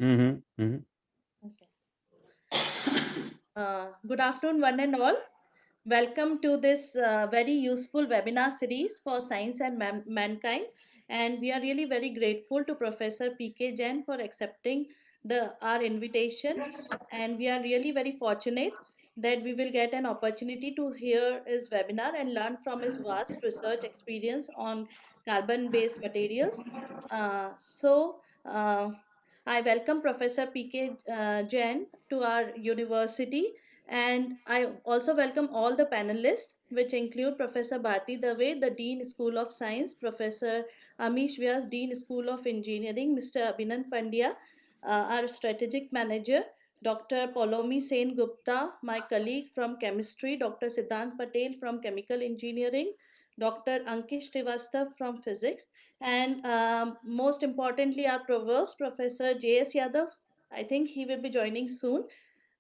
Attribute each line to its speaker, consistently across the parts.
Speaker 1: Mm-hmm. Mm-hmm.
Speaker 2: Okay. Good afternoon, one and all. Welcome to this very useful webinar series for science and mankind. And we are really very grateful to Professor P.K. Jain for accepting our invitation. And we are really very fortunate that we will get an opportunity to hear his webinar and learn from his vast research experience on carbon-based materials. I welcome Professor P.K. Jain to our university, and I also welcome all the panelists, which include Professor Bharti Dave, the Dean School of Science, Professor Amish Vyas, Dean School of Engineering, Mr. Abhinand Pandya, our strategic manager, Dr. Polomi Sen Gupta, my colleague from chemistry, Dr. Siddhant Patel from chemical engineering, Dr. Ankish Srivastav from physics, and most importantly, our provost, Professor J.S. Yadav. I think he will be joining soon.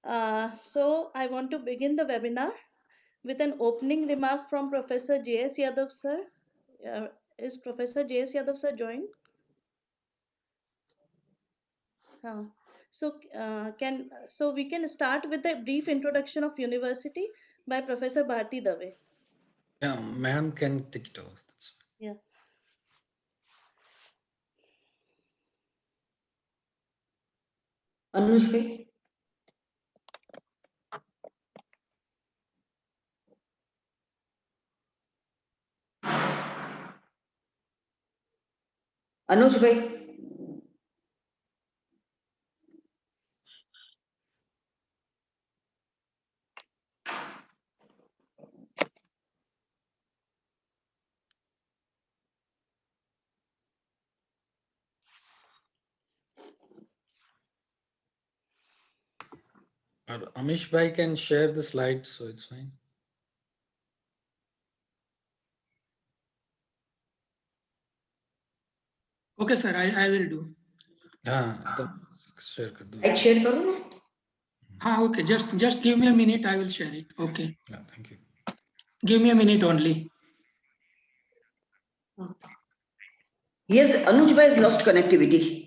Speaker 2: So I want to begin the webinar with an opening remark from Professor J.S. Yadav sir. Uh, is Professor J.S. Yadav sir joined? Uh, so we can start with a brief introduction of university by Professor Bharti Dave.
Speaker 3: Yeah, ma'am can take it off. That's fine.
Speaker 2: Yeah.
Speaker 4: Anuj bhai, Anuj bhai.
Speaker 3: Or Amish bhai can share the slides, so it's fine.
Speaker 5: Okay, sir, I will do.
Speaker 3: Yeah, the share kar do.
Speaker 4: Slide share करो ना.
Speaker 5: Okay, just give me a minute, I will share it. Okay,
Speaker 3: Yeah, thank you.
Speaker 5: give me a minute only.
Speaker 4: Yes, Anuj bhai has lost connectivity.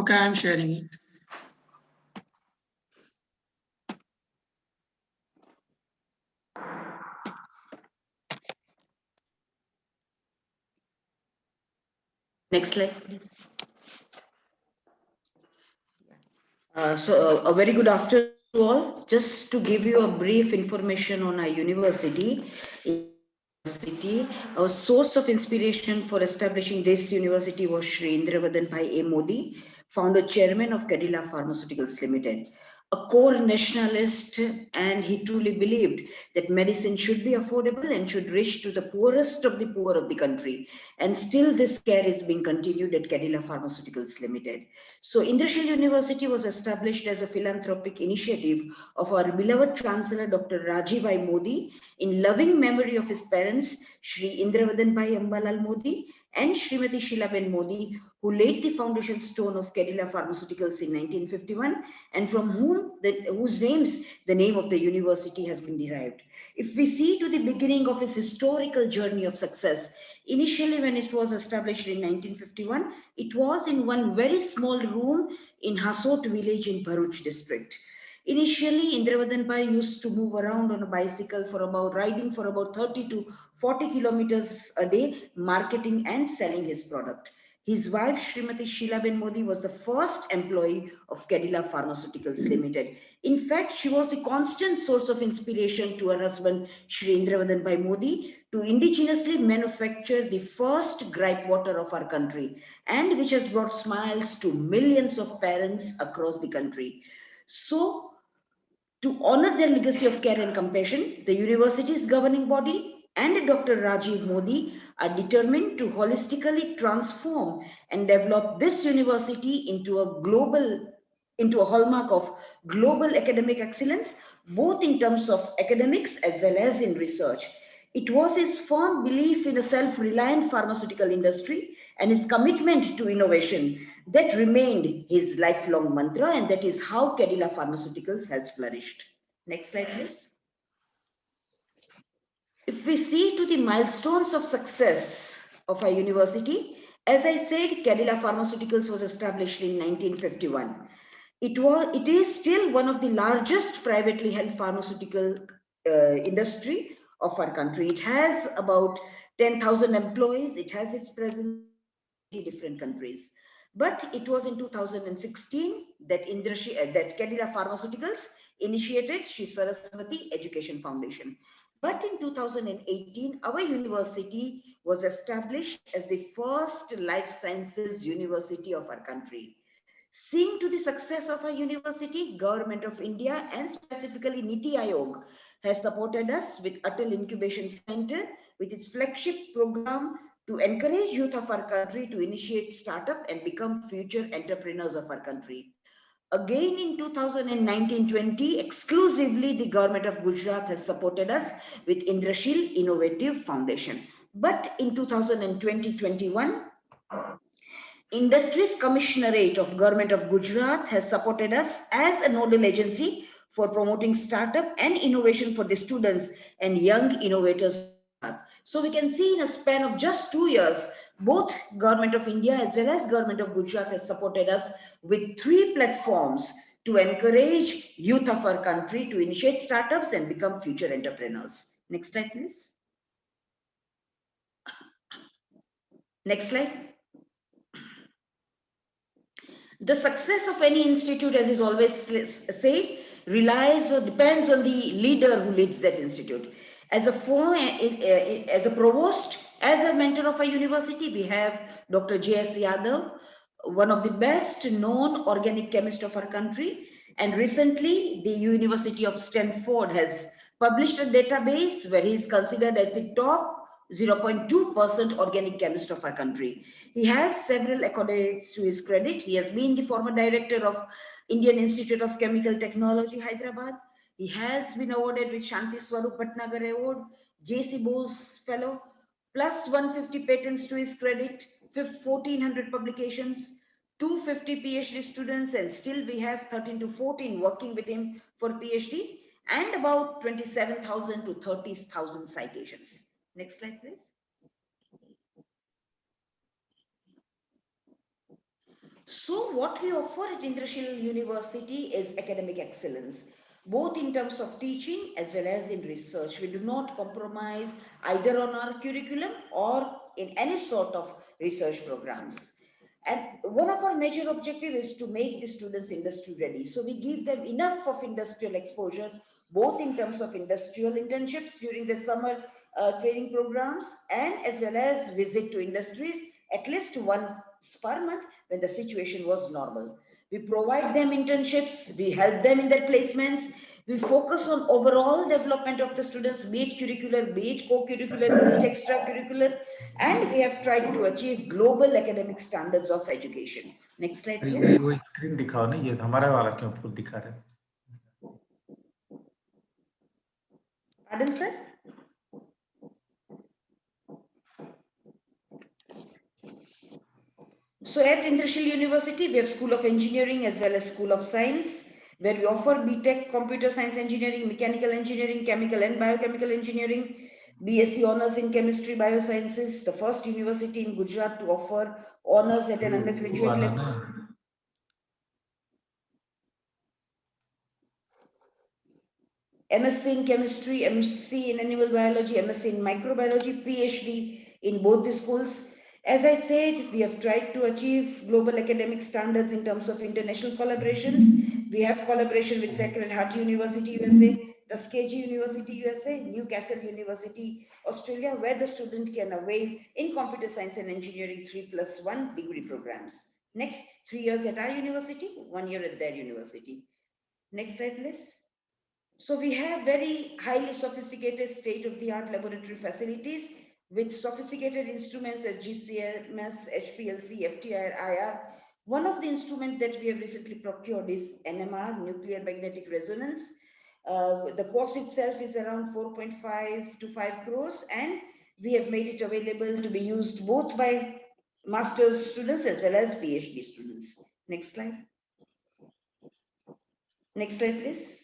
Speaker 5: Okay, I am sharing it.
Speaker 4: Next slide, please. So a very good afternoon to all. Just to give you a brief information on our university. Our source of inspiration for establishing this university was Shri Indravardhan Bhai A. Modi, founder chairman of Cadila Pharmaceuticals Limited. A core nationalist, and he truly believed that medicine should be affordable and should reach to the poorest of the poor of the country. And still this care is being continued at Cadila Pharmaceuticals Limited. So Indrashil University was established as a philanthropic initiative of our beloved Chancellor Dr. Rajiv I. Modi in loving memory of his parents, Shri Indravardhan Bhai Ambalal Modi and Srimati Sheelaben Modi, who laid the foundation stone of Cadila Pharmaceuticals in 1951, and from whose names the name of the university has been derived. If we see to the beginning of its historical journey of success, initially when it was established in 1951, it was in one very small room in Hasot village in Bharuch district. Initially, Indravardhan Bhai used to move around on a bicycle riding for about 30 to 40 kilometers a day, marketing and selling his product. His wife, Srimati Sheelaben Modi, was the first employee of Cadila Pharmaceuticals Limited. In fact, she was a constant source of inspiration to her husband, Shri Indravardhan Bhai Modi, to indigenously manufacture the first gripe water of our country, and which has brought smiles to millions of parents across the country. So, to honor their legacy of care and compassion, the university's governing body and Dr. Rajiv Modi are determined to holistically transform and develop this university into a hallmark of global academic excellence, both in terms of academics as well as in research. It was his firm belief in a self-reliant pharmaceutical industry and his commitment to innovation that remained his lifelong mantra, and that is how Cadila Pharmaceuticals has flourished. Next slide, please. If we see to the milestones of success of our university, as I said, Cadila Pharmaceuticals was established in 1951. It is still one of the largest privately held pharmaceutical industry of our country. It has about 10,000 employees. It has its presence in different countries. But it was in 2016 that Cadila Pharmaceuticals initiated Shri Saraswati Education Foundation. But in 2018, our university was established as the first life sciences university of our country. Seeing to the success of our university, Government of India and specifically Niti Aayog has supported us with Atal Incubation Center with its flagship program to encourage youth of our country to initiate startup and become future entrepreneurs of our country. Again in 2019-20, exclusively the government of Gujarat has supported us with Indrashil Innovative Foundation. But in 2020-21, Industries Commissionerate of Government of Gujarat has supported us as a nodal agency for promoting startup and innovation for the students and young innovators. So we can see in a span of just 2 years, both Government of India as well as Government of Gujarat has supported us with 3 platforms to encourage youth of our country to initiate startups and become future entrepreneurs. Next slide, please. Next slide. The success of any institute, as is always said, relies or depends on the leader who leads that institute. As a provost, as a mentor of a university, we have Dr. J.S. Yadav, one of the best known organic chemists of our country. And recently, the University of Stanford has published a database where he is considered as the top 0.2% organic chemist of our country. He has several accolades to his credit. He has been the former director of Indian Institute of Chemical Technology, Hyderabad. He has been awarded with Shanti Swarup Bhatnagar Award, J.C. Bose Fellow, plus 150 patents to his credit, 1,400 publications, 250 PhD students, and still we have 13 to 14 working with him for PhD, and about 27,000 to 30,000 citations. Next slide, please. So what we offer at Indrashil University is academic excellence, both in terms of teaching as well as in research. We do not compromise either on our curriculum or in any sort of research programs. And one of our major objectives is to make the students industry ready. So we give them enough of industrial exposure, both in terms of industrial internships during the summer training programs and as well as visit to industries at least once per month when the situation was normal. We provide them internships, we help them in their placements, we focus on overall development of the students, be it curricular, be it co-curricular, be it extracurricular, and we have tried to achieve global academic standards of education. Next slide, please.
Speaker 1: वो screen दिखाओ ना, ये हमारा वाला क्यों full दिखा रहा है?
Speaker 4: Pardon, sir? So at Indrashil University, we have School of Engineering as well as School of Science, where we offer BTech, Computer Science Engineering, Mechanical Engineering, Chemical and Biochemical Engineering, BSc Honours in Chemistry, Biosciences, the first university in Gujarat to offer honours at an undergraduate level. MSc in Chemistry, MSc in Animal Biology, MSc in Microbiology, PhD in both the schools. As I said, we have tried to achieve global academic standards in terms of international collaborations. We have collaboration with Sacred Heart University, USA, Tuskegee University, USA, Newcastle University, Australia, where the student can avail in Computer Science and Engineering 3+1 degree programs. Next, 3 years at our university, 1 year at their university. Next slide, please. So we have very highly sophisticated state-of-the-art laboratory facilities with sophisticated instruments as GCMS, HPLC, FTIR, IR. One of the instruments that we have recently procured is NMR, Nuclear Magnetic Resonance. The cost itself is around 4.5 to 5 crores, and we have made it available to be used both by master's students as well as PhD students. Next slide. Next slide, please.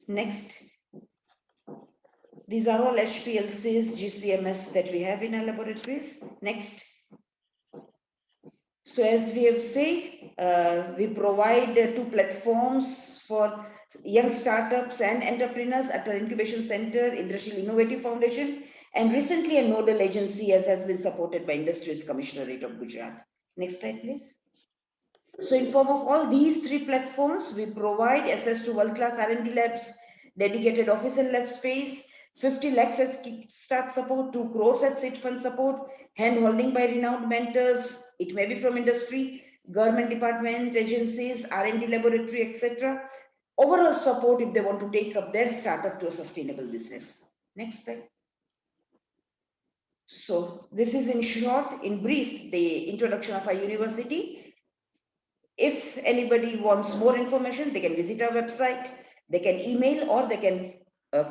Speaker 4: Next. These are all HPLCs, GCMS that we have in our laboratories. Next. So as we have said, we provide 2 platforms for young startups and entrepreneurs at our incubation center, Indrashil Innovative Foundation, and recently a nodal agency as has been supported by Industries Commissionerate of Gujarat. Next slide, please. So in form of all these 3 platforms, we provide access to world-class R&D labs, dedicated office and lab space, 50 lakhs as kickstart support, 2 crores as seed fund support, hand-holding by renowned mentors. It may be from industry, government departments, agencies, R&D laboratory, etc. Overall support if they want to take up their startup to a sustainable business. Next slide. So this is in short, in brief, the introduction of our university. If anybody wants more information, they can visit our website, they can email, or they can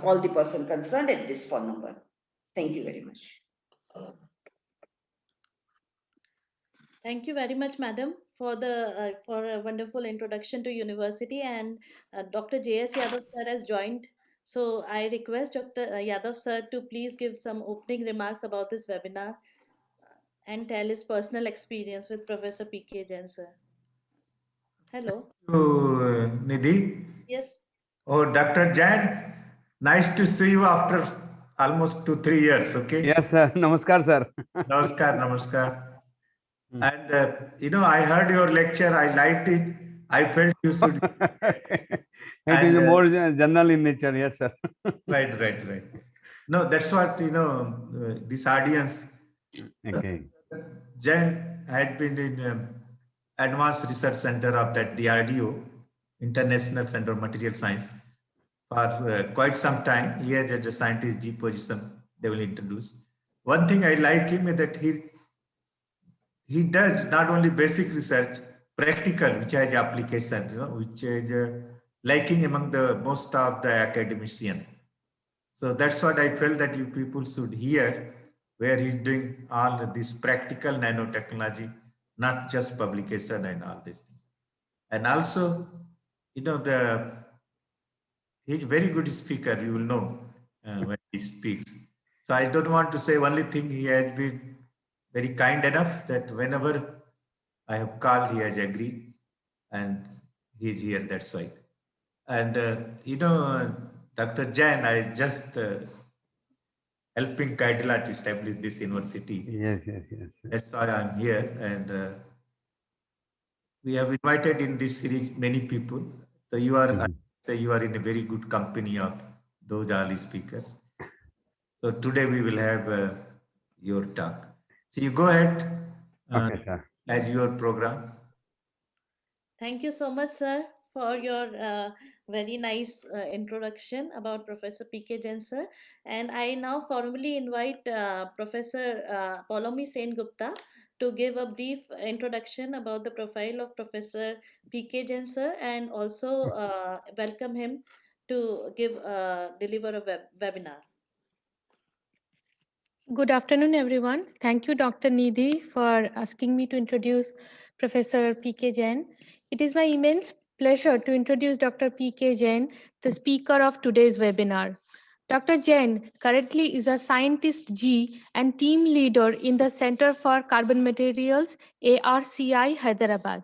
Speaker 4: call the person concerned at this phone number. Thank you very much.
Speaker 2: Thank you very much, madam, for a wonderful introduction to university. And Dr. J.S. Yadav sir has joined. So I request Dr. Yadav sir to please give some opening remarks about this webinar and tell his personal experience with Professor P.K. Jain sir. Hello.
Speaker 1: Nidhi.
Speaker 2: Yes.
Speaker 1: Oh, Dr. Jain, nice to see you after almost 2-3 years. Okay.
Speaker 6: Yes, sir. Namaskar, sir.
Speaker 1: Namaskar, namaskar. And I heard your lecture. I liked it. I felt you should.
Speaker 6: It is more general in nature. Yes, sir.
Speaker 1: Right. No, that's what this audience.
Speaker 6: Okay.
Speaker 1: Jain had been in Advanced Research Center of that DRDO, International Center of Material Science, for quite some time. He has at the scientist G position they will introduce. One thing I like him is that he does not only basic research, practical, which has applications, which is lacking among the most of the academician. So that's what I felt that you people should hear, where he's doing all this practical nanotechnology, not just publication and all these things. And also, he's a very good speaker, you will know when he speaks. So I don't want to say only thing. He has been very kind enough that whenever I have called, he has agreed, and he is here, that's why. And Dr. Jain, I just helping Kaidala to establish this university.
Speaker 6: Yes.
Speaker 1: That's why I'm here. And we have invited in this series many people. So you are, I say you are in a very good company of those early speakers. So today we will have your talk. So you go ahead
Speaker 6: Okay, sir.
Speaker 1: as your program.
Speaker 2: Thank you so much, sir, for your very nice introduction about Professor P.K. Jain sir. And I now formally invite Professor Poulomi Sengupta to give a brief introduction about the profile of Professor P.K. Jain sir, and also welcome him to deliver a webinar.
Speaker 7: Good afternoon, everyone. Thank you, Dr. Nidhi, for asking me to introduce Professor P.K. Jain. It is my immense pleasure to introduce Dr. P.K. Jain, the speaker of today's webinar. Dr. Jain currently is a scientist G and team leader in the Center for Carbon Materials, ARCI, Hyderabad.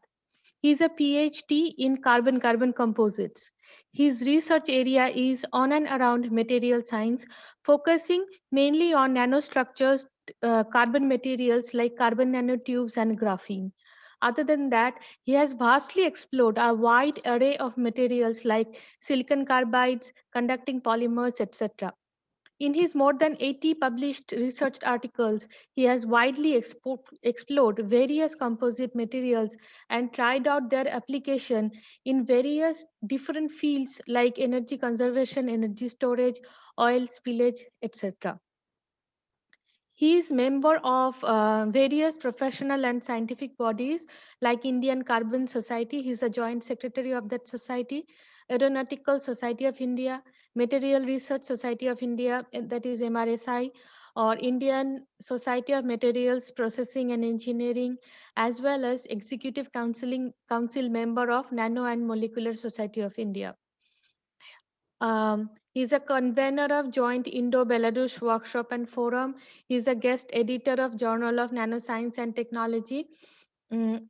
Speaker 7: He is a PhD in carbon-carbon composites. His research area is on and around material science, focusing mainly on nanostructures, carbon materials like carbon nanotubes and graphene. Other than that, he has vastly explored a wide array of materials like silicon carbides, conducting polymers, etc. In his more than 80 published research articles, he has widely explored various composite materials and tried out their application in various different fields like energy conservation, energy storage, oil spillage, etc. He is member of various professional and scientific bodies like Indian Carbon Society. He is a joint secretary of that society, Aeronautical Society of India, Material Research Society of India, that is MRSI, or Indian Society of Materials Processing and Engineering, as well as Executive Council member of Nano and Molecular Society of India. He's a convener of Joint Indo-Belarus Workshop and Forum. He's a guest editor of Journal of Nanoscience and Technology.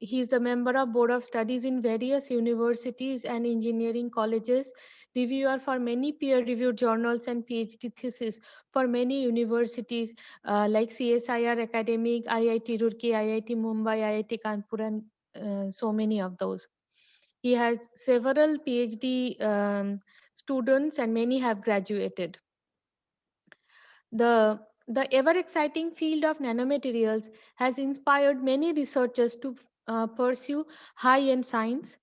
Speaker 7: He's a member of Board of Studies in various universities and engineering colleges, reviewer for many peer-reviewed journals and PhD theses for many universities like CSIR Academic, IIT Roorkee, IIT Mumbai, IIT Kanpur, and so many of those. He has several PhD students and many have graduated. The ever exciting field of nanomaterials has inspired many researchers to pursue high-end science.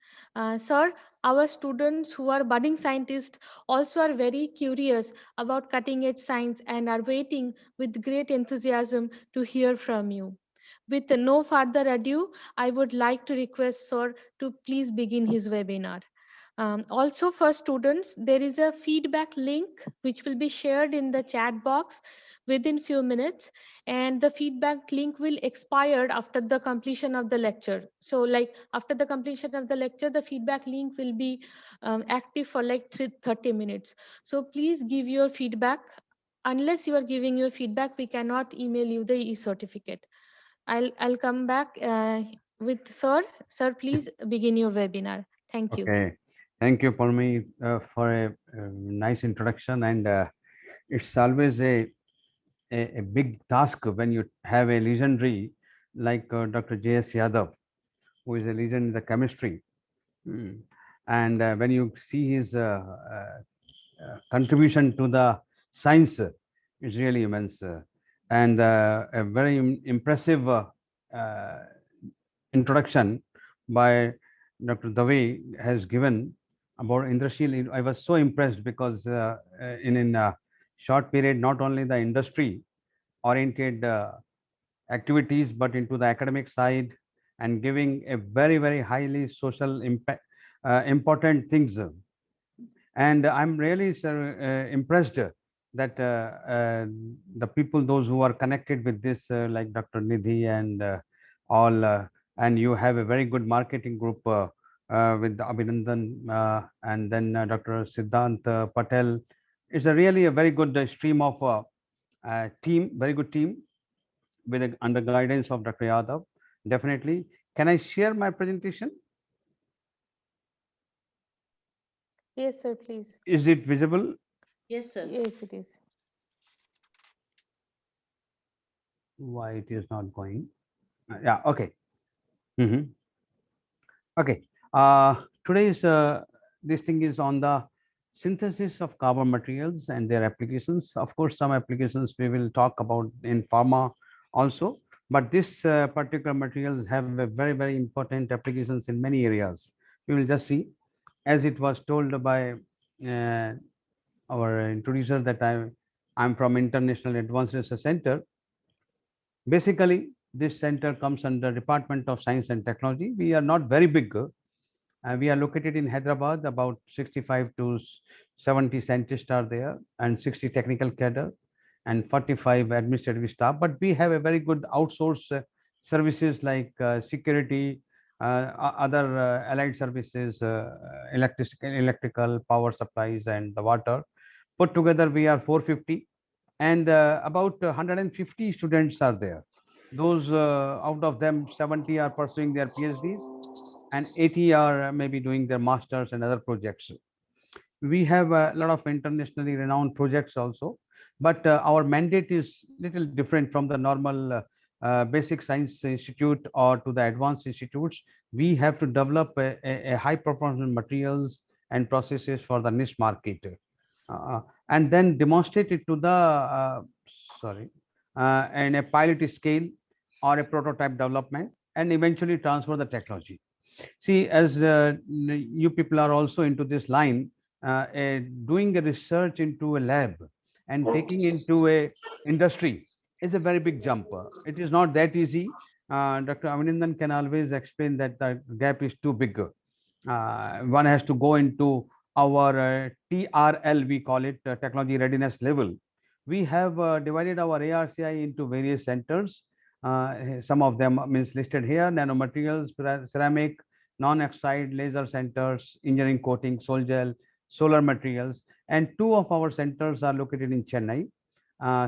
Speaker 7: Sir, our students who are budding scientists also are very curious about cutting-edge science and are waiting with great enthusiasm to hear from you. With no further ado, I would like to request Sir to please begin his webinar. Also for students, there is a feedback link which will be shared in the chat box within few minutes, and the feedback link will expire after the completion of the lecture. So like after the completion of the lecture, the feedback link will be active for like 30 minutes. So please give your feedback. Unless you are giving your feedback, we cannot email you the e-certificate. I'll come back with Sir. Sir, please begin your webinar. Thank you.
Speaker 6: Okay, thank you, Palmi, for a nice introduction. And it's always a big task when you have a legendary like Dr. J.S. Yadav, who is a legend in the chemistry. And when you see his contribution to the science, it's really immense. And a very impressive introduction by Dr. Dave has given about industrial. I was so impressed because in a short period, not only the industry oriented activities, but into the academic side and giving a very, very highly social impact, important things. And I'm really impressed that the people, those who are connected with this, like Dr. Nidhi and all, and you have a very good marketing group with Abhinandan and then Dr. Siddhant Patel. It's really a very good stream of team, very good team with under guidance of Dr. Yadav. Definitely. Can I share my presentation?
Speaker 7: Yes, sir, please.
Speaker 6: Is it visible?
Speaker 2: Yes, sir.
Speaker 7: Yes, it is.
Speaker 6: Why it is not going? Yeah, okay. Okay. Today's this thing is on the synthesis of carbon materials and their applications. Of course, some applications we will talk about in pharma also, but this particular materials have a very, very important applications in many areas. We will just see, as it was told by our introducer, that I'm from International Advanced Research Center. Basically, this center comes under Department of Science and Technology. We are not very big. We are located in Hyderabad. About 65 to 70 scientists are there and 60 technical cadre and 45 administrative staff. But we have a very good outsource services like security, other allied services, electrical power supplies and the water. Put together, we are 450 and about 150 students are there. Those out of them, 70 are pursuing their PhDs and 80 are maybe doing their masters and other projects. We have a lot of internationally renowned projects also, but our mandate is little different from the normal basic science institute or to the advanced institutes. We have to develop a high performance materials and processes for the niche market and then demonstrate it to the in a pilot scale or a prototype development and eventually transfer the technology. See, as you people are also into this line, doing a research into a lab and taking into a industry is a very big jump. It is not that easy. Dr. Abhinandan can always explain that the gap is too big. One has to go into our TRL, we call it technology readiness level, we have divided our ARCI into various centers. Some of them means listed here: nanomaterials, ceramic, non-oxide, laser centers, engineering coating, sol gel, solar materials, and two of our centers are located in Chennai: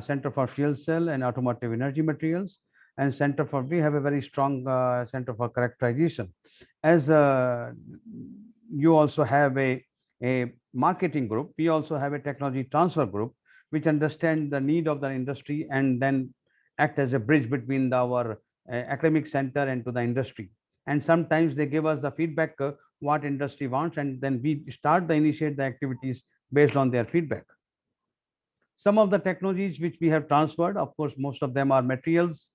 Speaker 6: Center for Fuel Cell and Automotive Energy Materials, and Center for, we have a very strong Center for Characterization. As you also have a marketing group, we also have a technology transfer group, which understand the need of the industry and then act as a bridge between our academic center and to the industry. And sometimes they give us the feedback what industry wants, and then we start the initiate the activities based on their feedback. Some of the technologies which we have transferred, of course, most of them are materials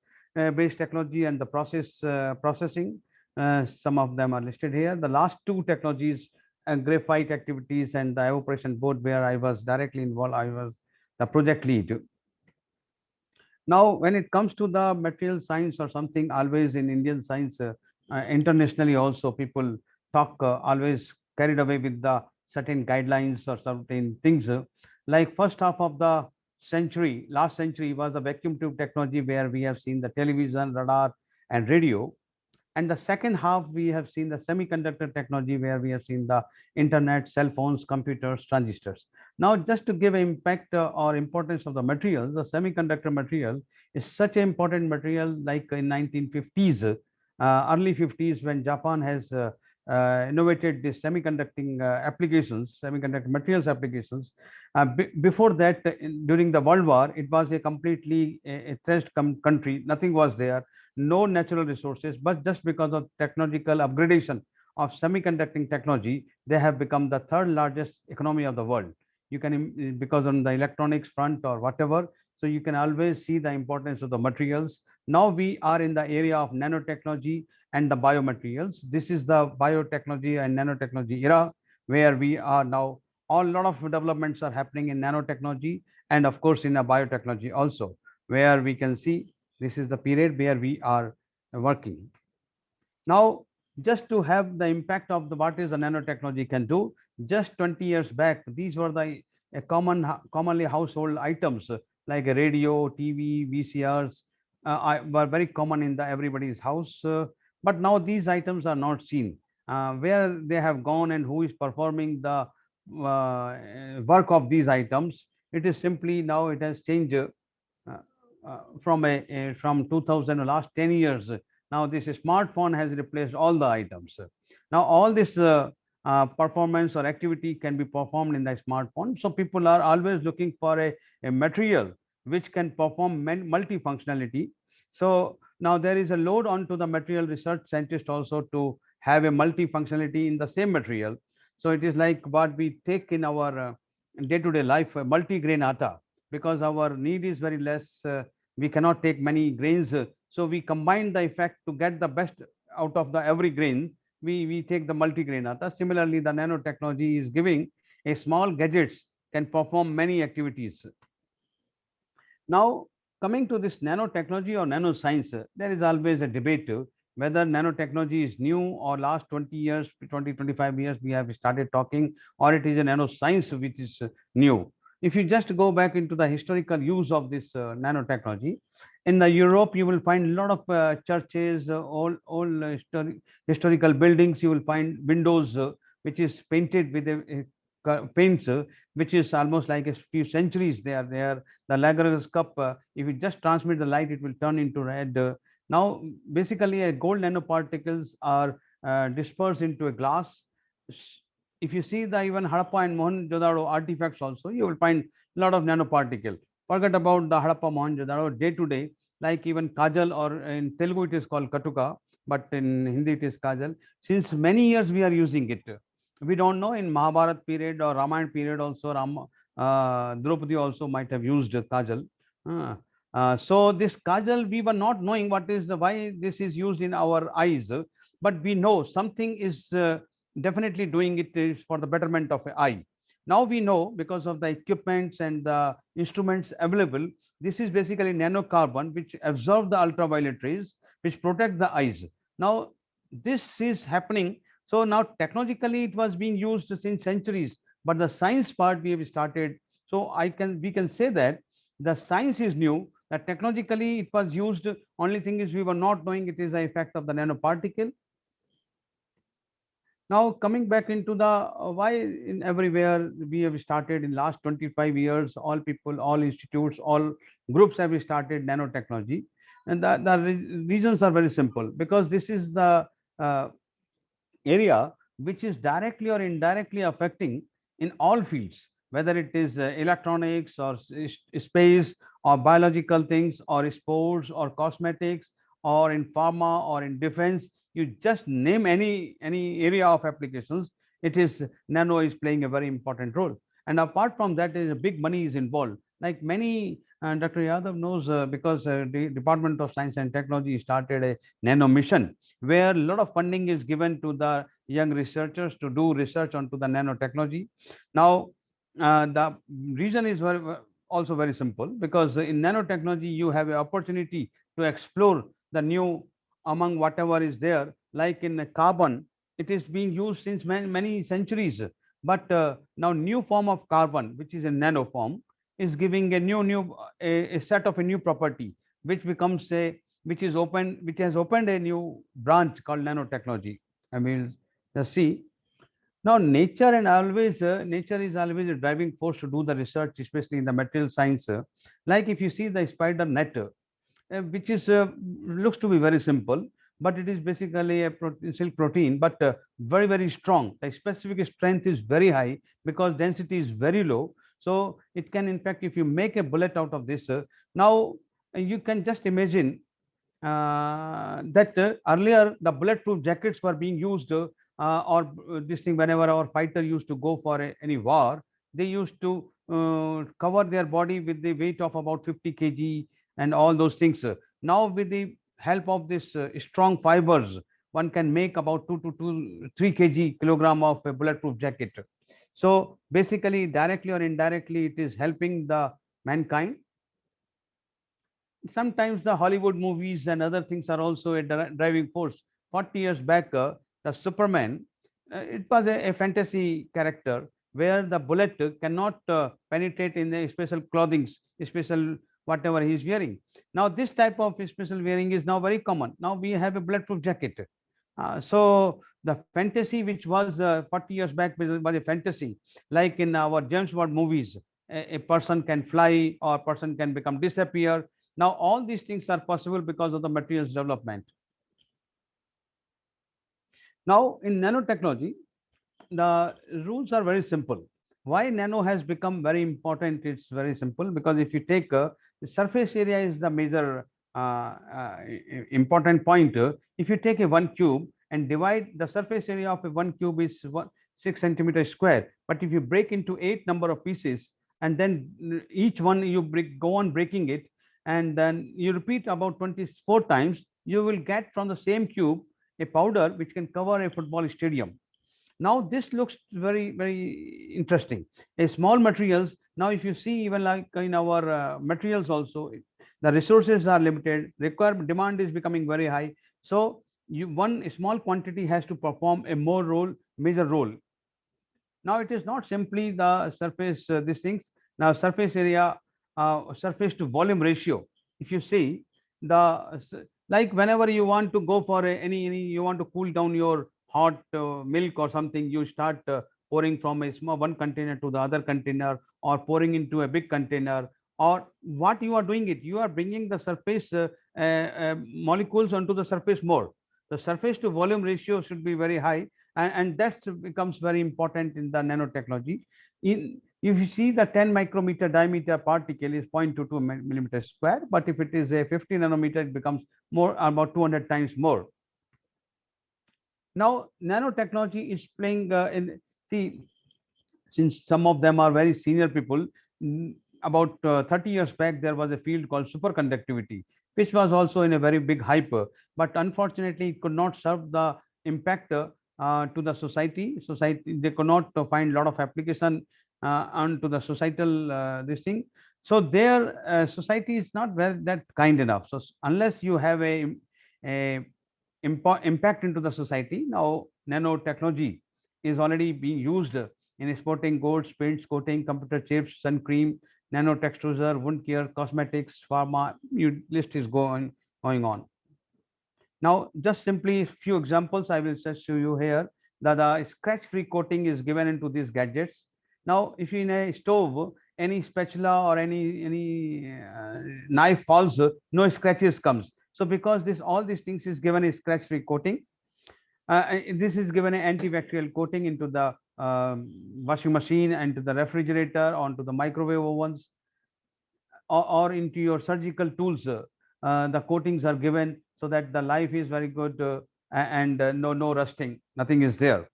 Speaker 6: based technology and the processing. Some of them are listed here. The last two technologies, graphite activities and the operation board, where I was directly involved, I was the project lead. Now, when it comes to the material science or something, always in Indian science, internationally also people talk always carried away with the certain guidelines or certain things. Like first half of the century, last century was the vacuum tube technology, where we have seen the television, radar, and radio. And the second half, we have seen the semiconductor technology, where we have seen the internet, cell phones, computers, transistors. Now, just to give impact or importance of the materials, the semiconductor material is such an important material. Like in 1950s, early 50s, when Japan has innovated the semiconducting applications, semiconductor materials applications. Before that, during the World War, it was a completely a thrashed country. Nothing was there, no natural resources, but just because of technological upgradation of semiconducting technology, they have become the third largest economy of the world. You can, because on the electronics front or whatever, so you can always see the importance of the materials. Now we are in the area of nanotechnology and the biomaterials. This is the biotechnology and nanotechnology era, where we are now. A lot of developments are happening in nanotechnology, and of course in a biotechnology also, where we can see this is the period where we are working. Now, just to have the impact of the what is the nanotechnology can do, just 20 years back, these were the commonly household items like a radio, TV, VCRs were very common in the everybody's house. But now these items are not seen. Where they have gone and who is performing the work of these items? It is simply now it has changed from 2000, last 10 years. Now this smartphone has replaced all the items. Now all this performance or activity can be performed in the smartphone. So people are always looking for a material which can perform multifunctionality. So now there is a load onto the material research scientist also to have a multifunctionality in the same material. So it is like what we take in our day-to-day life, multi-grain atta, because our need is very less. We cannot take many grains. So we combine the effect to get the best out of the every grain. We take the multi-grain atta. Similarly, the nanotechnology is giving a small gadgets can perform many activities. Now, coming to this nanotechnology or nanoscience, there is always a debate whether nanotechnology is new or last 20 years, 20, 25 years we have started talking, or it is a nanoscience which is new. If you just go back into the historical use of this nanotechnology, in the Europe, you will find a lot of churches, all historical buildings. You will find windows which is painted with a paints, which is almost like a few centuries. They are there. The Lagrange cup, if you just transmit the light, it will turn into red. Now, basically, gold nanoparticles are dispersed into a glass. If you see the even Harappa and Mohenjo-daro artifacts also, you will find a lot of nanoparticle. Forget about the Harappa, Mohenjo-daro day to day, like even Kajal, or in Telugu it is called Katuka, but in Hindi it is Kajal. Since many years we are using it. We don't know, in Mahabharat period or Ramayana period also, Draupadi also might have used Kajal. So this Kajal, we were not knowing what is why this is used in our eyes, but we know something is definitely doing it is for the betterment of the eye. Now we know, because of the equipments and the instruments available, this is basically nanocarbon which absorb the ultraviolet rays, which protect the eyes. Now this is happening. So now technologically it was being used since centuries, but the science part we have started. So we can say that The science is new, that technologically it was used. Only thing is we were not knowing it is the effect of the nanoparticle. Now coming back into the why in everywhere we have started in last 25 years, all people, all institutes, all groups have started nanotechnology. And the reasons are very simple, because this is the uh, area which is directly or indirectly affecting in all fields, whether it is electronics or space or biological things or sports or cosmetics or in pharma or in defense. You just name any area of applications, it is nano is playing a very important role. And apart from that, is a big money is involved, like many Dr. Yadav knows, because the Department of Science and Technology started a nano mission where a lot of funding is given to the young researchers to do research onto the nanotechnology. Now, the reason is also very simple, because in nanotechnology, you have an opportunity to explore the new among whatever is there. Like in carbon, it is being used since many centuries, but now new form of carbon, which is a nano form, is giving a a set of a new property, which becomes a which has opened a new branch called nanotechnology. I mean, see, now nature is always a driving force to do the research, especially in the material science. Like if you see the spider net, which is looks to be very simple, but it is basically a silk protein, but very strong. The specific strength is very high because density is very low. So it can, in fact, if you make a bullet out of this, now you can just imagine that earlier the bulletproof jackets were being used, or this thing, whenever our fighter used to go for any war, they used to cover their body with the weight of about 50 kg and all those things. Now with the help of this strong fibers, one can make about 3 kilogram of a bulletproof jacket. So basically, directly or indirectly, it is helping the mankind. Sometimes the Hollywood movies and other things are also a driving force. 40 years back, the Superman, it was a fantasy character where the bullet cannot penetrate in the special clothing, special whatever he is wearing. Now, this type of special wearing is now very common. Now we have a bulletproof jacket. So the fantasy which was 40 years back was a fantasy, like in our James Bond movies, a person can fly or person can become disappear. Now, all these things are possible because of the materials development. Now, in nanotechnology, the rules are very simple. Why nano has become very important? It's very simple, because if you take the surface area is the major important point. If you take a 1 cube and divide the surface area of a 1 cube is 6 centimeters square, but if you break into 8 number of pieces and then each one you go on breaking it, and then you repeat about 24 times, you will get from the same cube a powder which can cover a football stadium. Now this looks very interesting. A small materials, now if you see, even like in our materials also, the resources are limited, demand is becoming very high. So one small quantity has to perform a major role. Now it is not simply the surface, these things. Now surface area, surface to volume ratio. If you see like whenever you want to go for any you want to cool down your hot milk or something, you start pouring from a small one container to the other container, or pouring into a big container, or what you are doing it, you are bringing the surface molecules onto the surface more. The surface to volume ratio should be very high, and that becomes very important in the nanotechnology. If you see the 10 micrometer diameter particle is 0.22 millimeter square, but if it is a 50 nanometer, it becomes more, about 200 times more. Now, nanotechnology is playing since some of them are very senior people, about 30 years back, there was a field called superconductivity, which was also in a very big hype, but unfortunately, it could not serve the impact to the society. They could not find a lot of application onto the societal this thing. So their society is not that kind enough. So unless you have a impact into the society, now nanotechnology is already being used in exporting goods, paints, coating, computer chips, sun cream, nanotech extruder, wound care, cosmetics, pharma, list is going on. Now, just simply a few examples I will just show you here, that the scratch-free coating is given into these gadgets. Now, if in a stove, any spatula or any knife falls, no scratches comes. So because this all these things is given a scratch-free coating, this is given an antibacterial coating into the washing machine and to the refrigerator, onto the microwave ovens, or into your surgical tools. The coatings are given so that the life is very good, and no rusting, nothing is there.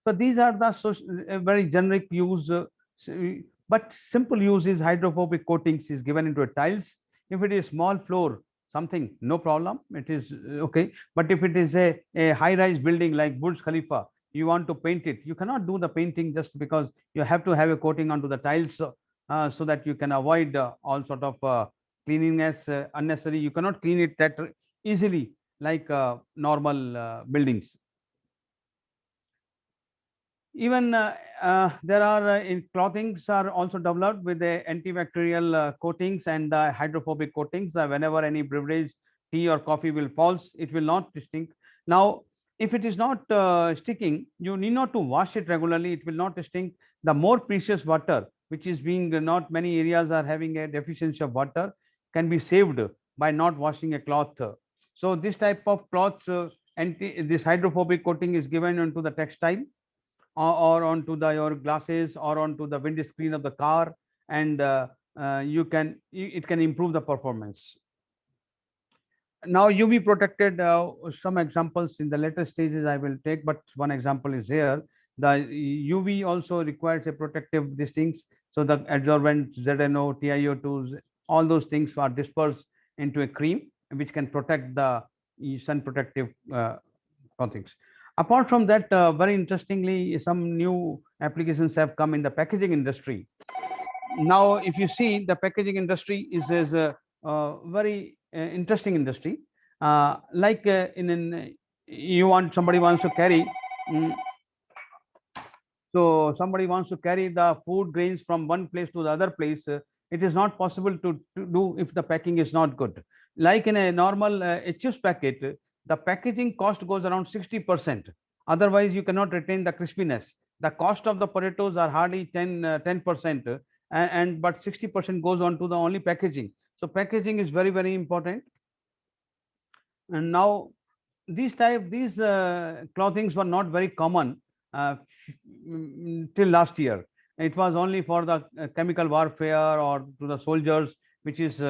Speaker 6: So these are the very generic use, but simple use is hydrophobic coatings is given into a tiles. If it is small floor, something, no problem, it is okay. But if it is a high-rise building like Burj Khalifa, you want to paint it, you cannot do the painting just because you have to have a coating onto the tiles, so that you can avoid all sort of cleanliness unnecessary. You cannot clean it that easily like normal buildings. Even there are in clothings are also developed with the antibacterial coatings and hydrophobic coatings. Whenever any beverage, tea or coffee will falls, it will not stink. Now, if it is not sticking, you need not to wash it regularly. It will not stink. The more precious water, which is being not many areas are having a deficiency of water, can be saved by not washing a cloth. So this type of cloths, this hydrophobic coating is given onto the textile, or onto your glasses, or onto the windscreen of the car, and it can improve the performance. Now, UV protected, some examples in the later stages I will take, but one example is here. The UV also requires a protective these things. So the adsorbents, ZNO, TiO2s, all those things are dispersed into a cream which can protect the sun protective things. Apart from that, very interestingly, some new applications have come in the packaging industry. Now, if you see, the packaging industry is a very interesting industry. Like somebody wants to carry. So somebody wants to carry the food grains from one place to the other place. It is not possible to do if the packing is not good. Like in a normal chips packet, the packaging cost goes around 60%. Otherwise, you cannot retain the crispiness. The cost of the potatoes are hardly 10%, and but 60% goes on to the only packaging. So packaging is very, very important. And now these clothings were not very common till last year. It was only for the chemical warfare or to the soldiers, which is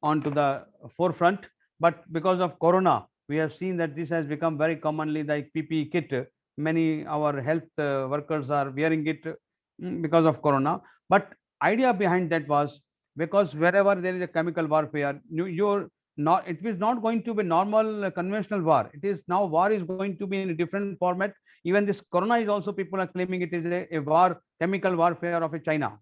Speaker 6: onto the forefront. But because of Corona, we have seen that this has become very commonly like PPE kit. Many our health workers are wearing it because of Corona. But idea behind that was because wherever there is a chemical warfare, it is not going to be normal conventional war. It is now war is going to be in a different format. Even this Corona is also, people are claiming it is a war, chemical warfare of a China.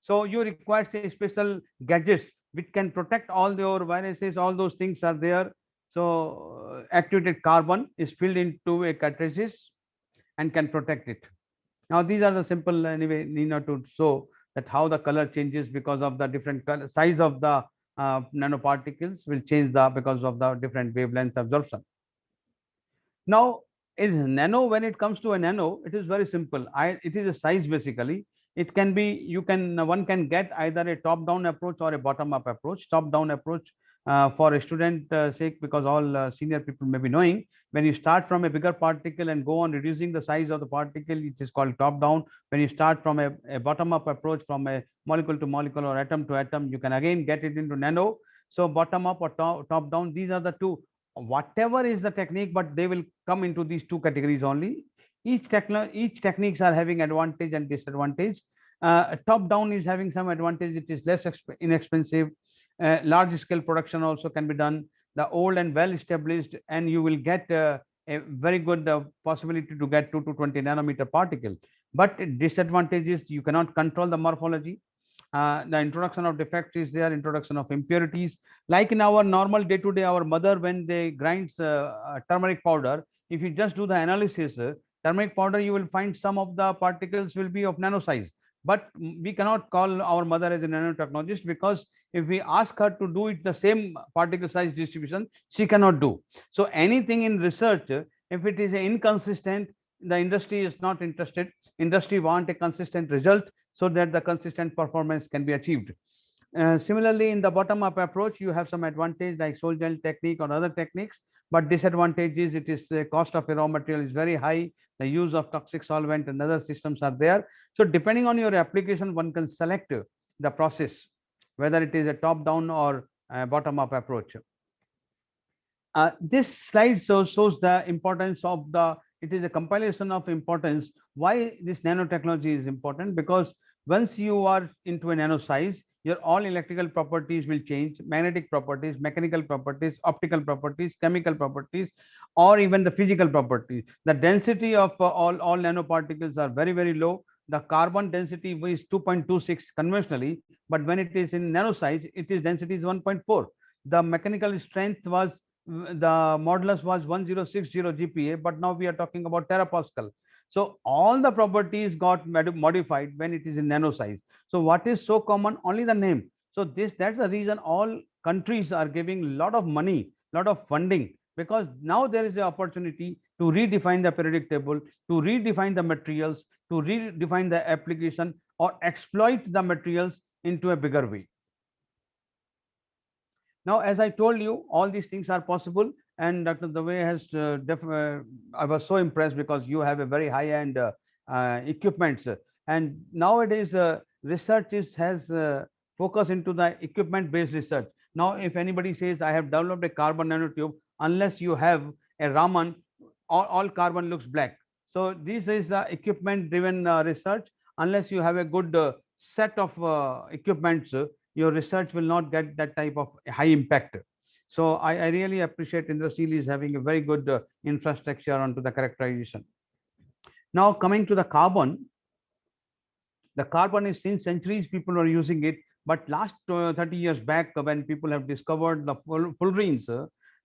Speaker 6: So you require say special gadgets which can protect all your viruses, all those things are there. So activated carbon is filled into a cartridges and can protect it. Now these are the simple anyway, to show that how the color changes because of the different color, size of the nanoparticles will change because of the different wavelength absorption. Now, in nano, when it comes to a nano, it is very simple. It is a size basically. It can be, one can get either a top-down approach or a bottom-up approach. Top-down approach for a student sake, because all senior people may be knowing, when you start from a bigger particle and go on reducing the size of the particle, it is called top-down. When you start from a bottom-up approach, from a molecule to molecule or atom to atom, you can again get it into nano. So bottom-up or top-down, these are the two. Whatever is the technique, but they will come into these two categories only. Each techniques are having advantage and disadvantage. Top down is having some advantage. It is less inexpensive. Large scale production also can be done. The old and well established, and you will get a very good possibility to get 2 to 20 nanometer particle. But disadvantage is you cannot control the morphology. The introduction of defects is there, introduction of impurities. Like in our normal day-to-day, our mother, when they grinds turmeric powder, if you just do the analysis, turmeric powder, you will find some of the particles will be of nano size. but we cannot call our mother as a nanotechnologist, because if we ask her to do it the same particle size distribution, she cannot do. So anything in research, if it is inconsistent, the industry is not interested. Industry want a consistent result so that the consistent performance can be achieved. Similarly, in the bottom-up approach, you have some advantage like soil gel technique or other techniques, but disadvantage is it is cost of a raw material is very high. The use of toxic solvent and other systems are there. So depending on your application, one can select the process, whether it is a top-down or bottom-up approach. This slide shows the importance of the, it is a compilation of importance. Why this nanotechnology is important? Because once you are into a nano size, your all electrical properties will change, magnetic properties, mechanical properties, optical properties, chemical properties, or even the physical properties. The density of all nanoparticles are very, very low. The carbon density is 2.26 conventionally, but when it is in nano size, its density is 1.4. The mechanical strength was, the modulus was 1060 GPa, but now we are talking about terapascal. So all the properties got modified when it is in nano size. So what is so common? Only the name. So that's the reason all countries are giving a lot of money, lot of funding, because now there is an opportunity to redefine the periodic table, to redefine the materials, to redefine the application, or exploit the materials into a bigger way. Now, as I told you, all these things are possible, and Dr. Dave has, I was so impressed because you have a very high-end equipment. And nowadays, research has focused into the equipment-based research. Now, if anybody says, I have developed a carbon nanotube, unless you have a Raman, all carbon looks black. So this is the equipment-driven research. Unless you have a good set of equipments, your research will not get that type of high impact. So I really appreciate Indrasil is having a very good infrastructure onto the characterization. Now coming to the carbon is since centuries people are using it, but last 30 years back when people have discovered the fullerenes,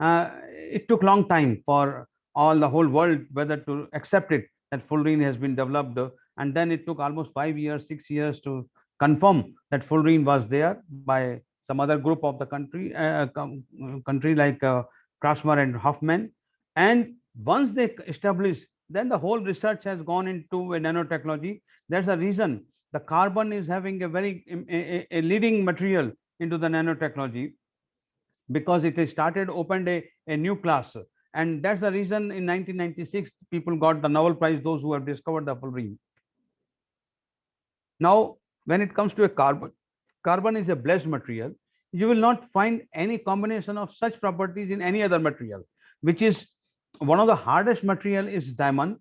Speaker 6: it took long time for the whole world whether to accept it, that fullerene has been developed, and then it took almost 5 years, 6 years to confirm that fullerene was there by some other group of the country like Krasmer and Hoffman. And once they established, then the whole research has gone into a nanotechnology. That's the reason the carbon is having a very a leading material into the nanotechnology, because it has opened a new class. And that's the reason in 1996 people got the Nobel Prize, those who have discovered the fullerene. Now when it comes to a carbon is a blessed material. You will not find any combination of such properties in any other material, which is one of the hardest material is diamond,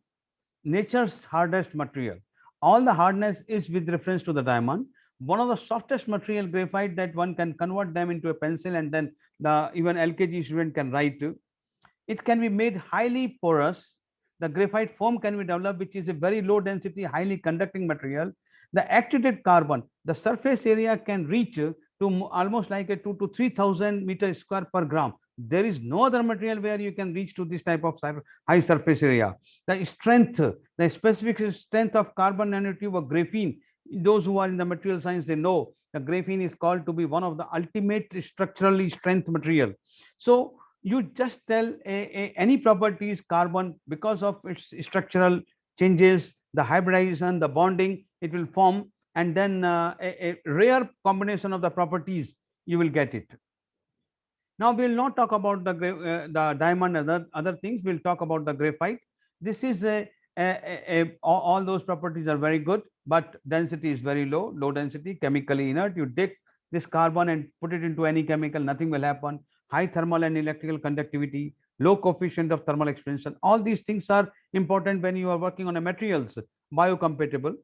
Speaker 6: nature's hardest material. All the hardness is with reference to the diamond. One of the softest material, graphite, that one can convert them into a pencil, and then even LKG student can write. It can be made highly porous. The graphite foam can be developed, which is a very low density, highly conducting material. The activated carbon, the surface area can reach to almost like a 2,000 to 3,000 meters square per gram. There is no other material where you can reach to this type of high surface area. The strength, the specific strength of carbon nanotube or graphene, those who are in the material science, they know the graphene is called to be one of the ultimate structurally strength material. So you just tell any properties carbon, because of its structural changes, the hybridization, the bonding, it will form, and then a rare combination of the properties, you will get it. Now we will not talk about the diamond and other things. We'll talk about the graphite. This is all those properties are very good, but density is very low, low density, chemically inert. You take this carbon and put it into any chemical, nothing will happen. High thermal and electrical conductivity, low coefficient of thermal expansion. All these things are important when you are working on a materials, biocompatible.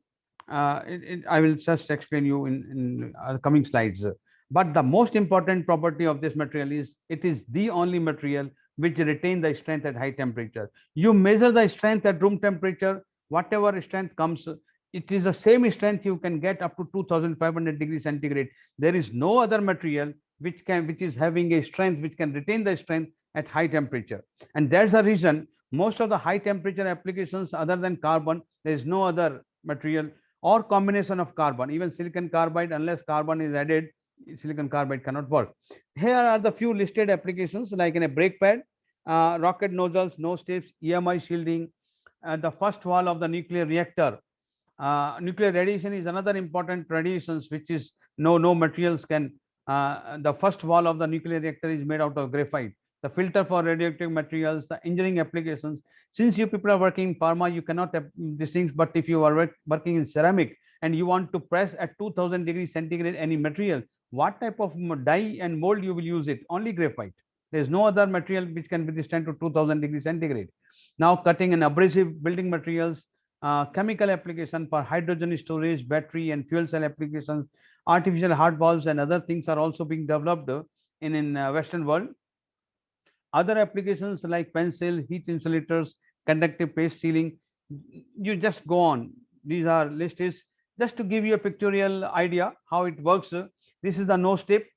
Speaker 6: I will just explain you in coming slides. But the most important property of this material is it is the only material which retain the strength at high temperature. You measure the strength at room temperature, whatever strength comes, it is the same strength you can get up to 2,500 degrees centigrade. There is no other material which is having a strength which can retain the strength at high temperature. And that's the reason most of the high temperature applications other than carbon, there is no other material or combination of carbon. Even silicon carbide, unless carbon is added, silicon carbide cannot work. Here are the few listed applications, like in a brake pad, rocket nozzles, nose tips, EMI shielding, the first wall of the nuclear reactor. Nuclear radiation is another important radiations, which is no materials can. The first wall of the nuclear reactor is made out of graphite. The filter for radioactive materials, the engineering applications. Since you people are working in pharma, you cannot have these things. But if you are working in ceramic and you want to press at 2000 degrees centigrade any material, what type of dye and mold you will use it? Only graphite. There is no other material which can withstand to 2000 degrees centigrade. Now cutting and abrasive building materials, chemical application for hydrogen storage, battery and fuel cell applications, artificial heart valves and other things are also being developed in Western world. Other applications like pencil, heat insulators, conductive paste sealing, you just go on. These are listed just to give you a pictorial idea how it works. This is the nose tip.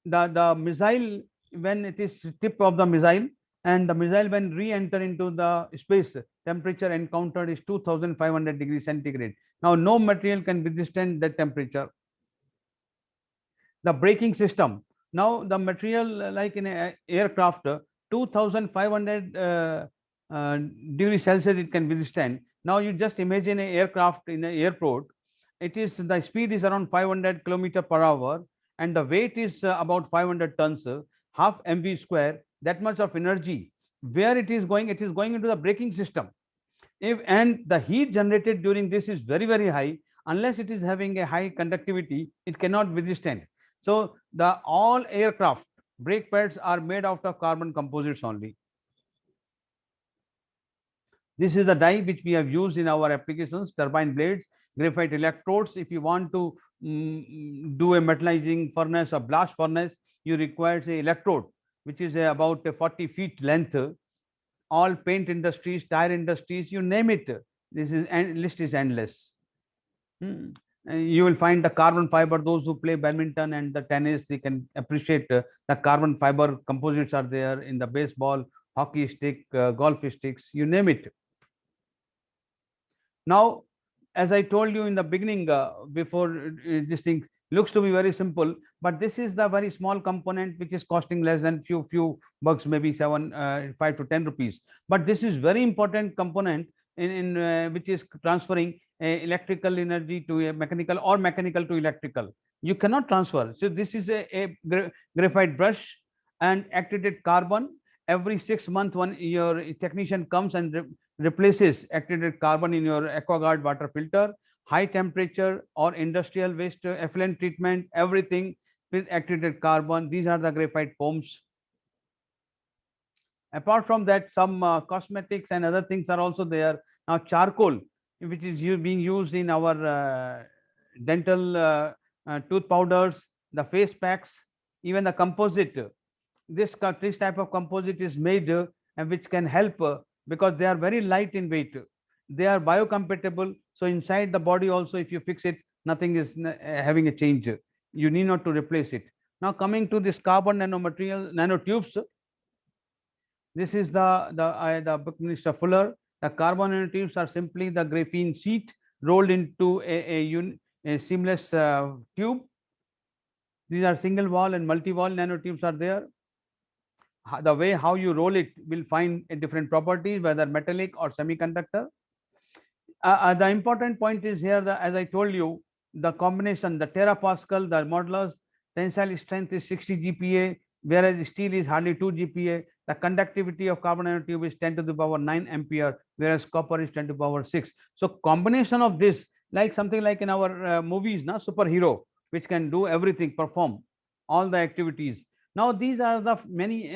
Speaker 6: The missile, when it is tip of the missile, and the missile when re-enter into the space, temperature encountered is 2500 degrees centigrade. Now no material can withstand that temperature. The braking system, now the material like in an aircraft, 2500 degrees Celsius it can withstand. Now you just imagine an aircraft in an airport. The speed is around 500 km/h and the weight is about 500 tons, half mv square. That much of energy, where it is going into the braking system. And the heat generated during this is very high. Unless it is having a high conductivity, it cannot withstand. So the all aircraft brake pads are made out of carbon composites only. This is the die which we have used in our applications: turbine blades, graphite electrodes. If you want to do a metallizing furnace or blast furnace, you require an electrode which is about 40 feet length. All paint industries, tire industries, you name it. This is list is endless. You will find the carbon fiber. Those who play badminton and the tennis, they can appreciate the carbon fiber composites are there in the baseball, hockey stick, golf sticks, you name it. Now, as I told you in the beginning, before this thing looks to be very simple, but this is the very small component which is costing less than few bucks, maybe 5 to 10 rupees. But this is very important component in which is transferring electrical energy to a mechanical or mechanical to electrical. You cannot transfer. So this is a graphite brush and activated carbon. Every 6 months, when your technician comes and replaces activated carbon in your AquaGuard water filter. High temperature or industrial waste effluent treatment, everything with activated carbon. These are the graphite foams. Apart from that, some cosmetics and other things are also there. Now charcoal, which is being used in our dental tooth powders, the face packs, even the composite. This type of composite is made and which can help because they are very light in weight. They are biocompatible. So inside the body also, if you fix it, nothing is having a change. You need not to replace it. Now coming to this carbon nanomaterial nanotubes. This is the Buckminster Fuller. The carbon nanotubes are simply the graphene sheet rolled into a seamless tube. These are single wall and multi-wall nanotubes are there. The way how you roll it will find a different properties, whether metallic or semiconductor. The important point is here, as I told you, the combination, the terapascal, the modulus, tensile strength is 60 GPa, whereas steel is hardly 2 GPa. The conductivity of carbon nanotube is 10 to the power 9 ampere, whereas copper is 10 to the power 6. So combination of this, like something like in our movies, superhero, which can do everything, perform all the activities. Now these are the many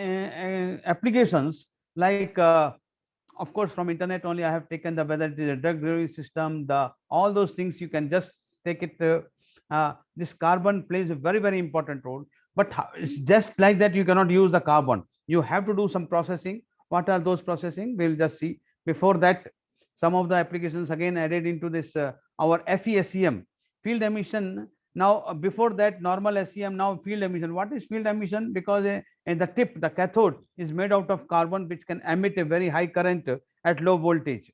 Speaker 6: applications, like of course from internet only I have taken the whether it is a drug delivery system, all those things you can just take it. This carbon plays a very important role, but it's just like that you cannot use the carbon. You have to do some processing. What are those processing? We'll just see. Before that, some of the applications again added into this our FESEM, field emission. Now before that normal SEM, now field emission. What is field emission? Because in the tip, the cathode is made out of carbon which can emit a very high current at low voltage.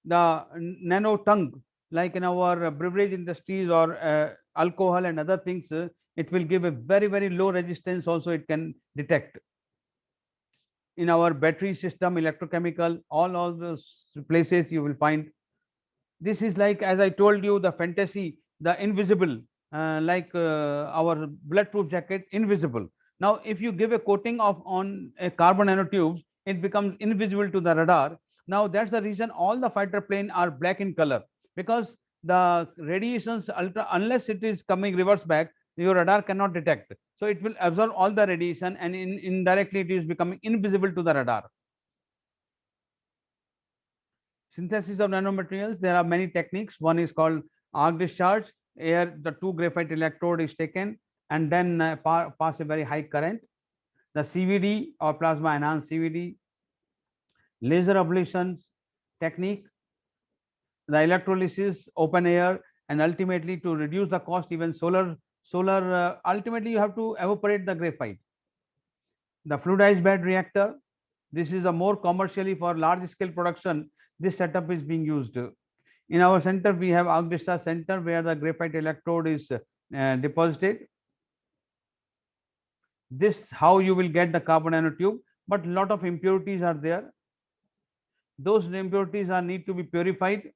Speaker 6: The nano tongue like in our beverage industries or alcohol and other things, it will give a very, very low resistance also it can detect. In our battery system, electrochemical, all those places you will find. This is like, as I told you, the fantasy, the invisible, like our bulletproof jacket, invisible. Now, if you give a coating of on a carbon nanotubes, it becomes invisible to the radar. Now, that's the reason all the fighter plane are black in color, because the radiations ultra, unless it is coming reverse back, your radar cannot detect. So it will absorb all the radiation, and indirectly it is becoming invisible to the radar. Synthesis of nanomaterials, there are many techniques. One is called arc discharge. Here the two graphite electrode is taken and then pass a very high current. The CVD or plasma enhanced CVD, laser ablations technique, the electrolysis, open air, and ultimately to reduce the cost, even solar ultimately you have to evaporate the graphite. The fluidized bed reactor, this is a more commercially for large scale production. This setup is being used. In our center, we have arc discharge center where the graphite electrode is deposited. This how you will get the carbon nanotube, but a lot of impurities are there. Those impurities are need to be purified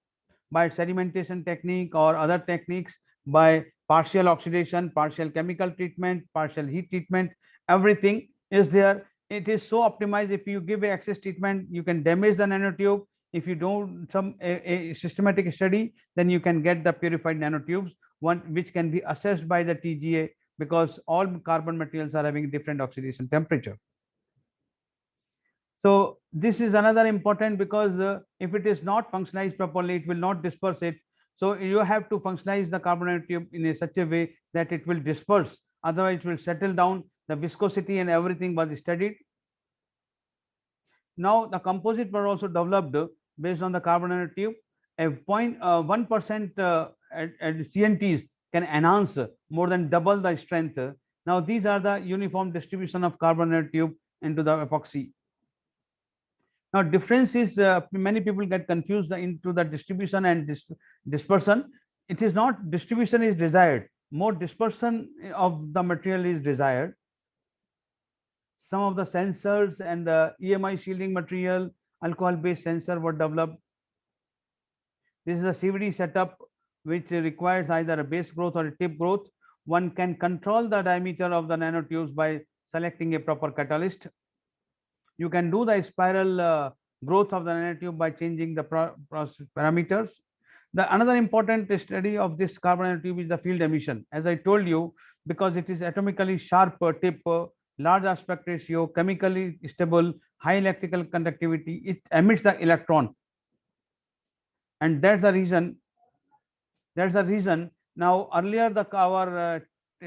Speaker 6: by sedimentation technique or other techniques, by partial oxidation, partial chemical treatment, partial heat treatment. Everything is there. It is so optimized. If you give a excess treatment, you can damage the nanotube. If you do some a systematic study, then you can get the purified nanotubes, one which can be assessed by the TGA, because all carbon materials are having different oxidation temperature. So this is another important, because if it is not functionalized properly, it will not disperse it. So you have to functionalize the carbon nanotube in a such a way that it will disperse, otherwise it will settle down. The viscosity and everything was studied. Now the composite were also developed based on the carbon nanotube. A 0.1% CNTs can enhance more than double the strength. Now these are the uniform distribution of carbon nanotube into the epoxy. Now difference is many people get confused into the distribution and dispersion. It is not, distribution is desired, more dispersion of the material is desired. Some of the sensors and the EMI shielding material, alcohol based sensor were developed. This is a CVD setup which requires either a base growth or a tip growth. One can control the diameter of the nanotubes by selecting a proper catalyst. You can do the spiral growth of the nanotube by changing the process parameters. The another important study of this carbon nanotube is the field emission. As I told you, because it is atomically sharp tip, large aspect ratio, chemically stable, high electrical conductivity, it emits the electron. And that's the reason. Now earlier our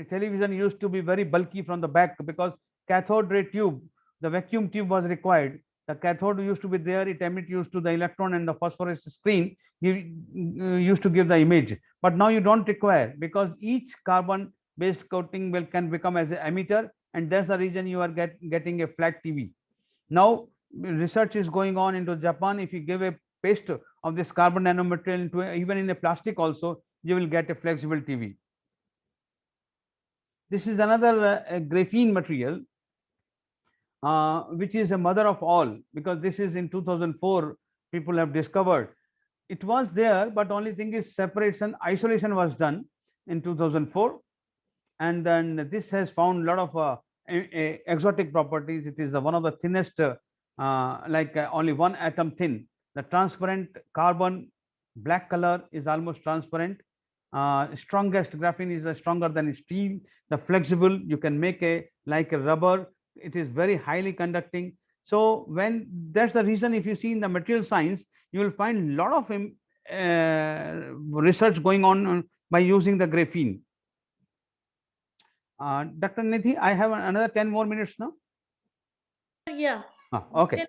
Speaker 6: television used to be very bulky from the back, because cathode ray tube, the vacuum tube was required. The cathode used to be there, it used to the electron, and the phosphorus screen used to give the image. But now you don't require, because each carbon based coating can become as an emitter, and that's the reason you are getting a flat TV. Now research is going on into Japan. If you give a paste of this carbon nanomaterial into even in a plastic also, you will get a flexible TV. This is another graphene material, which is a mother of all, because this is in 2004 people have discovered. It was there, but only thing is separation, isolation was done in 2004, and then this has found a lot of exotic properties. It is one of the thinnest, only one atom thin. The transparent carbon black color is almost transparent. Strongest graphene is stronger than steel. The flexible, you can make like a rubber. It is very highly conducting. So when that's the reason, if you see in the material science, you will find a lot of research going on by using the graphene. Dr. Nidhi, I have another 10 more minutes now.
Speaker 2: Yeah.
Speaker 6: Okay.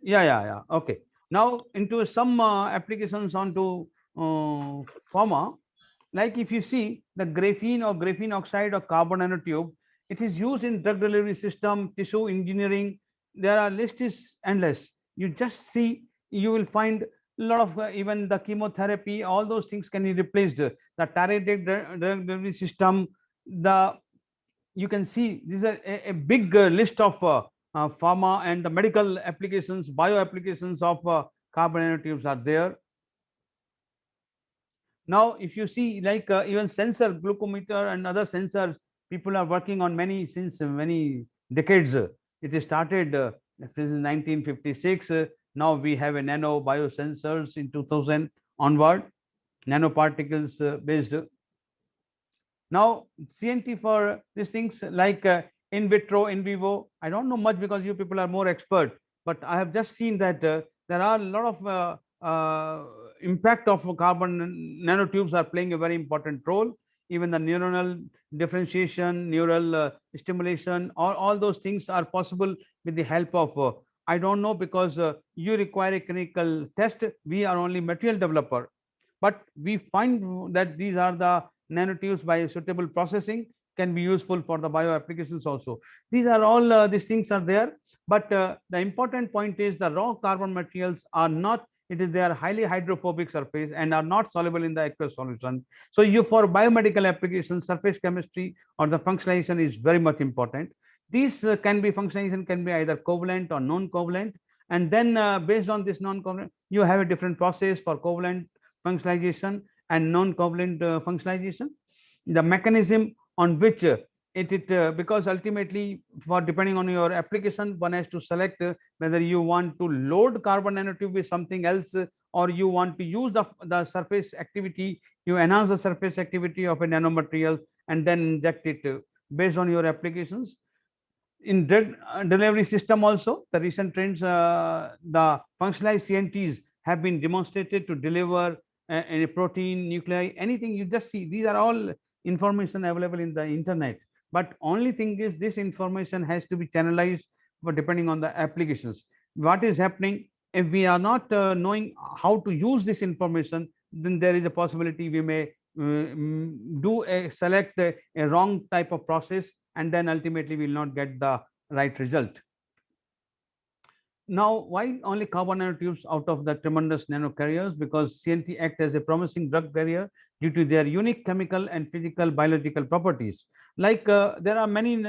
Speaker 6: Yeah. Okay. Now into some applications onto pharma. Like if you see the graphene or graphene oxide or carbon nanotube, it is used in drug delivery system, tissue engineering. There are list is endless. You just see, you will find lot of even the chemotherapy, all those things can be replaced. The targeted drug delivery system, you can see these are a big list of pharma and the medical applications, bio applications of carbon nanotubes are there. Now, if you see like even sensor, glucometer and other sensors, people are working on many since many decades. It is started since 1956. Now we have a nano biosensors in 2000 onward, nanoparticles based. Now CNT for these things like in vitro, in vivo, I don't know much because you people are more expert, but I have just seen that there are a lot of impact of carbon nanotubes are playing a very important role. Even the neuronal differentiation, neural stimulation, all those things are possible with the help of I don't know, because you require a clinical test. We are only material developer, but we find that these are the nanotubes by suitable processing can be useful for the bio applications also. These are all these things are there, but the important point is the raw carbon materials are not, they are highly hydrophobic surface and are not soluble in the aqueous solution. So you, for biomedical applications, surface chemistry or the functionalization is very much important. These can be functionalization can be either covalent or non-covalent, and then based on this non-covalent, you have a different process for covalent functionalization and non-covalent functionalization. The mechanism on which because ultimately, for depending on your application, one has to select whether you want to load carbon nanotube with something else, or you want to use the surface activity, you enhance the surface activity of a nanomaterial and then inject it based on your applications. In drug delivery system also, the recent trends, the functionalized CNTs have been demonstrated to deliver any protein, nuclei, anything. You just see, these are all information available in the internet, but only thing is this information has to be channelized for depending on the applications. What is happening, if we are not knowing how to use this information, then there is a possibility we may select a wrong type of process, and then ultimately we will not get the right result. Now, why only carbon nanotubes out of the tremendous nano carriers? Because CNT act as a promising drug carrier due to their unique chemical and physical biological properties. Like there are many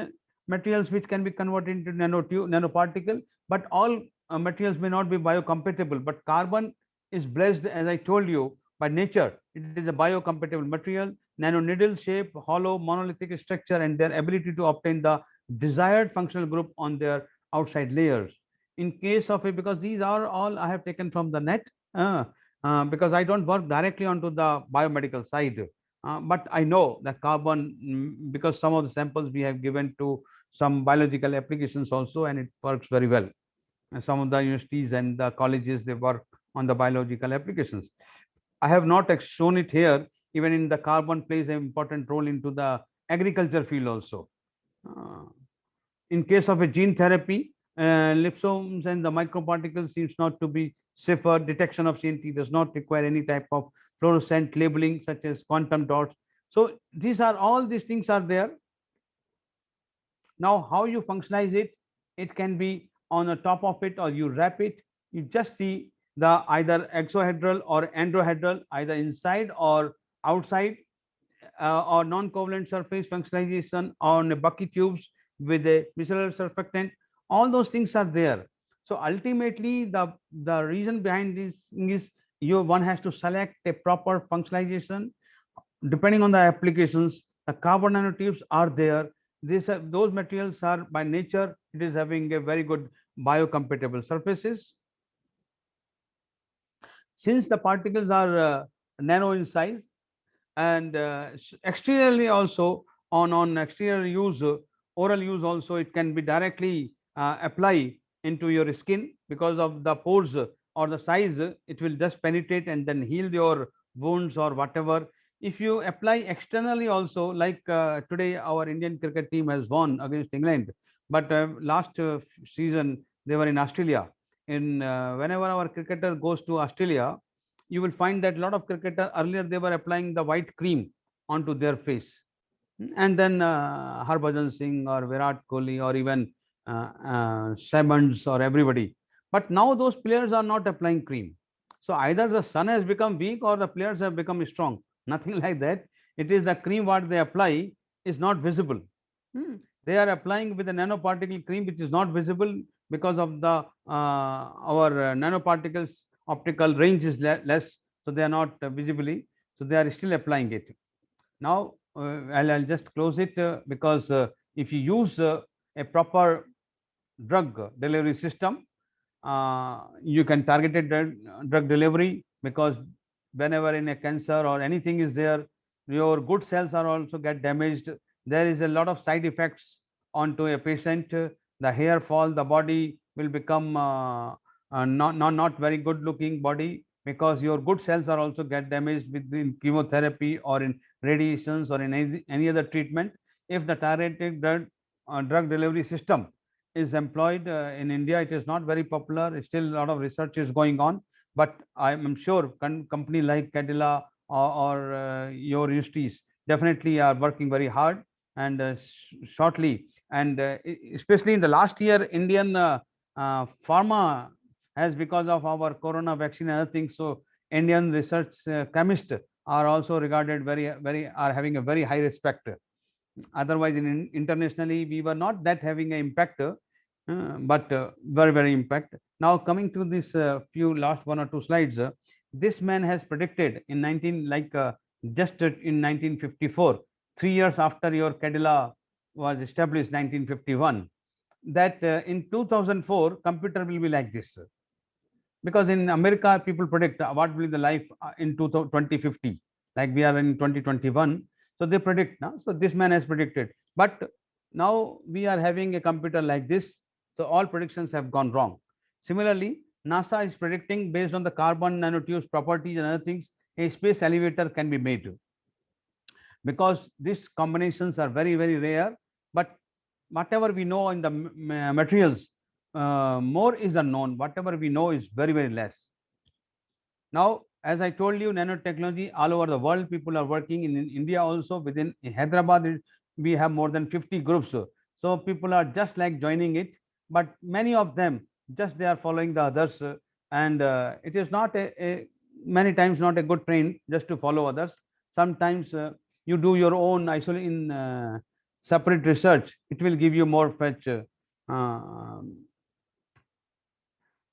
Speaker 6: materials which can be converted into nanoparticle, but all materials may not be biocompatible. But carbon is blessed, as I told you, by nature. It is a biocompatible material, nano needle shape, hollow, monolithic structure, and their ability to obtain the desired functional group on their outside layers. In case of it, because these are all I have taken from the net, because I don't work directly onto the biomedical side, but I know that carbon, because some of the samples we have given to some biological applications also, and it works very well. And some of the universities and the colleges, they work on the biological applications. I have not shown it here. Even in the carbon plays an important role into the agriculture field also. In case of a gene therapy, liposomes and the microparticles seems not to be safer. Detection of CNT does not require any type of fluorescent labeling such as quantum dots. So these things are there. Now, how you functionalize it? It can be on the top of it, or you wrap it. You just see the either exohedral or endohedral, either inside or outside, or non-covalent surface functionalization on a bucket tubes with a micellar surfactant. All those things are there. So ultimately, the reason behind this is one has to select a proper functionalization depending on the applications. The carbon nanotubes are there. Those materials are by nature, it is having a very good biocompatible surfaces. Since the particles are nano in size, and exteriorly also on exterior use, oral use also, it can be directly apply into your skin because of the pores or the size. It will just penetrate and then heal your wounds or whatever. If you apply externally also, like today our Indian cricket team has won against England, but last season they were in Australia. Whenever our cricketer goes to Australia, you will find that a lot of cricketers earlier they were applying the white cream onto their face, and then Harbhajan Singh or Virat Kohli or even Simmons or everybody. But now those players are not applying cream. So either the sun has become weak or the players have become strong. Nothing like that. It is the cream what they apply is not visible. They are applying with a nanoparticle cream which is not visible because of the our nanoparticles optical range is less, so they are not visibly. So they are still applying it. Now I'll just close it because if you use a proper drug delivery system, you can target a drug delivery, because whenever in a cancer or anything is there, your good cells are also get damaged. There is a lot of side effects onto a patient. The hair fall, the body will become not very good looking body, because your good cells are also get damaged with the chemotherapy or in radiations or in any other treatment. If the targeted drug delivery system is employed in India, it is not very popular. Still a lot of research is going on, but I'm sure company like Cadila or your universities definitely are working very hard, and shortly, and especially in the last year, Indian pharma has, because of our corona vaccine and other things, so Indian research chemists are also regarded very are having a very high respect. Otherwise, internationally, we were not that having an impact, but very impact. Now coming to this few last 1 or 2 slides, this man has predicted in 19 like just in 1954, 3 years after your Cadila was established, 1951, that in 2004 computer will be like this, because in America people predict what will be the life in 2050, like we are in 2021. So they predict now. So this man has predicted, but now we are having a computer like this, so all predictions have gone wrong. Similarly, NASA is predicting based on the carbon nanotubes properties and other things, a space elevator can be made, because these combinations are very rare. But whatever we know in the materials, more is unknown. Whatever we know is very less. Now, as I told you, nanotechnology all over the world, people are working in India also. Within Hyderabad, we have more than 50 groups. So people are just like joining it, but many of them just they are following the others, and it is not many times not a good trend just to follow others. Sometimes you do your own isolation separate research, it will give you more fetch.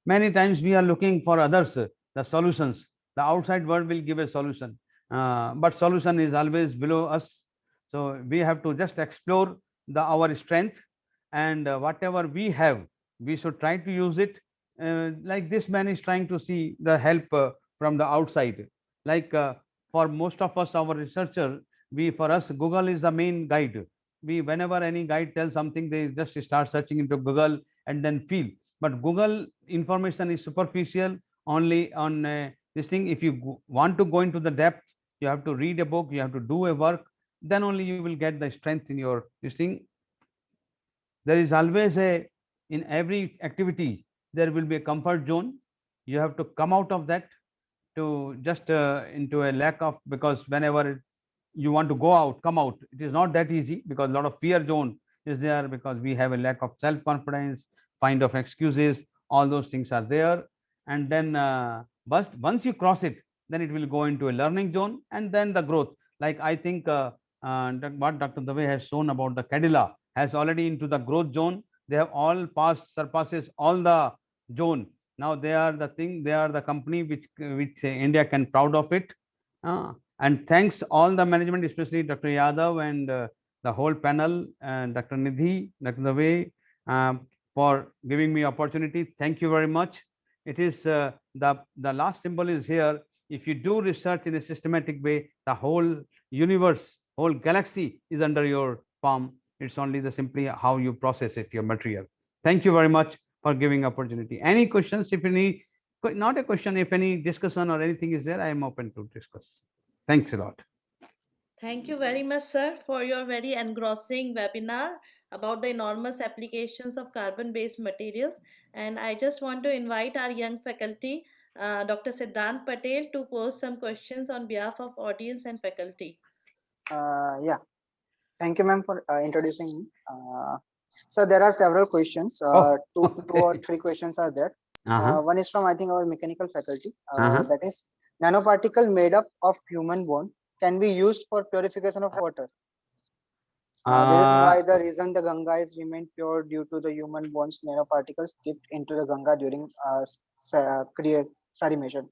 Speaker 6: Many times we are looking for others, the solutions. The outside world will give a solution, but solution is always below us. So we have to just explore our strength, and whatever we have, we should try to use it. Like this man is trying to see the help from the outside. Like for most of us, our researcher, for us, Google is the main guide. Whenever any guide tells something, they just start searching into Google and then feel. But Google information is superficial only on this thing. If you want to go into the depth, you have to read a book, you have to do a work, then only you will get the strength in your this thing. There is always in every activity, there will be a comfort zone. You have to come out of that to just into a lack of, because whenever you want to go out, come out, it is not that easy, because a lot of fear zone is there, because we have a lack of self-confidence, find of excuses, all those things are there. And then but once you cross it, then it will go into a learning zone, and then the growth. Like I think what Dr. Dave has shown about the Cadila has already into the growth zone. They have all surpasses all the zone. Now they are the thing, they are the company which India can proud of it. And thanks all the management, especially Dr. Yadav and the whole panel, and Dr. Nidhi, Dr. Dave, for giving me opportunity. Thank you very much. It is the last symbol is here. If you do research in a systematic way, the whole universe, whole galaxy is under your palm. It's only the simply how you process it, your material. Thank you very much for giving opportunity. Any questions? If any, not a question, if any discussion or anything is there, I am open to discuss. Thanks a lot.
Speaker 2: Thank you very much, sir, for your very engrossing webinar about the enormous applications of carbon-based materials. And I just want to invite our young faculty, Dr. Siddhant Patel, to pose some questions on behalf of audience and faculty.
Speaker 8: Yeah, thank you, ma'am, for introducing me. So there are several questions.
Speaker 6: Oh,
Speaker 8: two or three questions are there. One is from, I think, our mechanical faculty.
Speaker 6: Uh-huh.
Speaker 8: That is, nanoparticle made up of human bone can be used for purification of water. This is why the reason the Ganga is remained pure due to the human bones nanoparticles dipped into the Ganga during salination.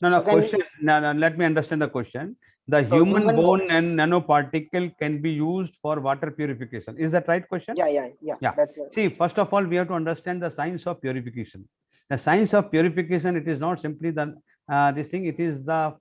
Speaker 6: No,
Speaker 8: So can we-
Speaker 6: question. No, let me understand the question. The
Speaker 8: So
Speaker 6: human
Speaker 8: human
Speaker 6: bone
Speaker 8: bones-
Speaker 6: and nanoparticle can be used for water purification. Is that right question?
Speaker 8: Yeah.
Speaker 6: Yeah.
Speaker 8: That's
Speaker 6: See, first of all, we have to understand the science of purification. The science of purification, it is not simply the this thing. It is the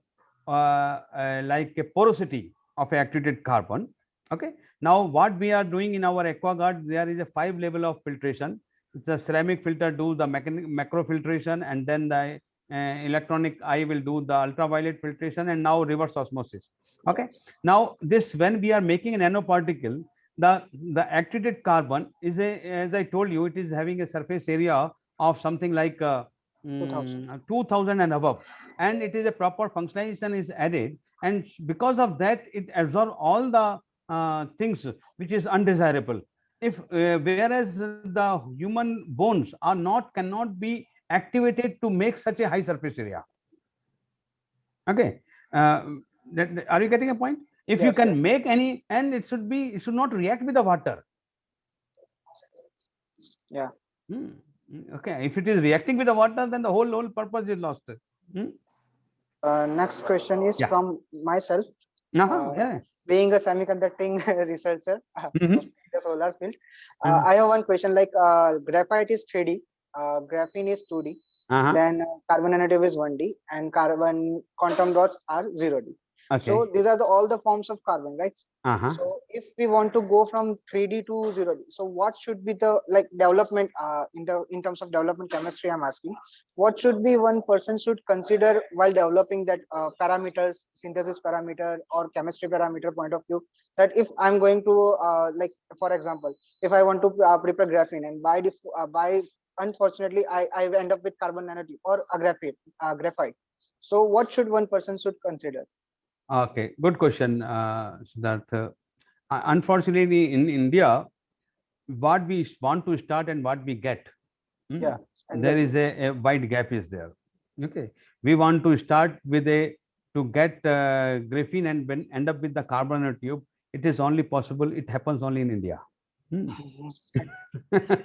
Speaker 6: like a porosity of activated carbon. Okay. Now, what we are doing in our AquaGuard, there is a 5 level of filtration. The ceramic filter do the macro filtration, and then the electronic eye will do the ultraviolet filtration, and now reverse osmosis. Okay. Now, this when we are making a nanoparticle, the activated carbon is as I told you, it is having a surface area of something like 2000 and above, and it is a proper functionalization is added, and because of that it absorbs all the things which is undesirable. If whereas the human bones are not cannot be activated to make such a high surface area. Okay, are you getting a point? If you
Speaker 8: Yes,
Speaker 6: can
Speaker 8: yes.
Speaker 6: make any, and it should not react with the water.
Speaker 8: Yeah.
Speaker 6: Okay, if it is reacting with the water, then the whole purpose is lost.
Speaker 8: Next question is
Speaker 6: Yeah.
Speaker 8: from myself.
Speaker 6: Yeah.
Speaker 8: Being a semiconducting researcher
Speaker 6: Mhm.
Speaker 8: in the solar field,
Speaker 6: Mhm.
Speaker 8: I have one question. Like graphite is 3D, graphene is 2D,
Speaker 6: Uh-huh.
Speaker 8: then carbon nanotube is 1D, and carbon quantum dots are 0D.
Speaker 6: Okay.
Speaker 8: So these are all the forms of carbon, right?
Speaker 6: Uh-huh.
Speaker 8: So if we want to go from 3D to 0D, so what should be the development in terms of development chemistry? I'm asking, what should be one person should consider while developing that parameters, synthesis parameter or chemistry parameter point of view? That if I'm going to like, for example, if I want to prepare graphene, and by unfortunately I end up with carbon nanotube or a graphite. So what should one person should consider?
Speaker 6: Okay, good question, Siddharth. Unfortunately, in India, what we want to start and what we get,
Speaker 8: Yeah,
Speaker 6: there is a wide gap is there. Okay, we want to start with to get graphene and when end up with the carbon nanotube. It is only possible. It happens only in India.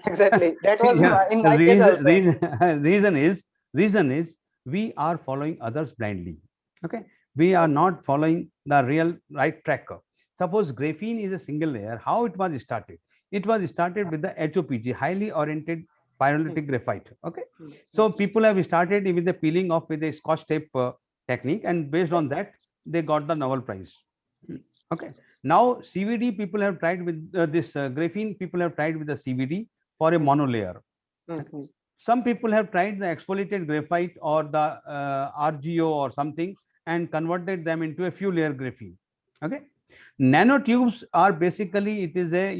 Speaker 8: Exactly. That was
Speaker 6: Yeah.
Speaker 8: in my case also.
Speaker 6: Reason is we are following others blindly. Okay, we are not following the real right track. Suppose graphene is a single layer. How it was started? It was started with the HOPG, highly oriented pyrolytic graphite. Okay, so people have started with the peeling off with a Scotch tape technique, and based on that, they got the Nobel Prize. Okay, now CVD people have tried with this graphene. People have tried with the CVD for a monolayer. Some people have tried the exfoliated graphite or the RGO or something and converted them into a few layer graphene. Okay, nanotubes are basically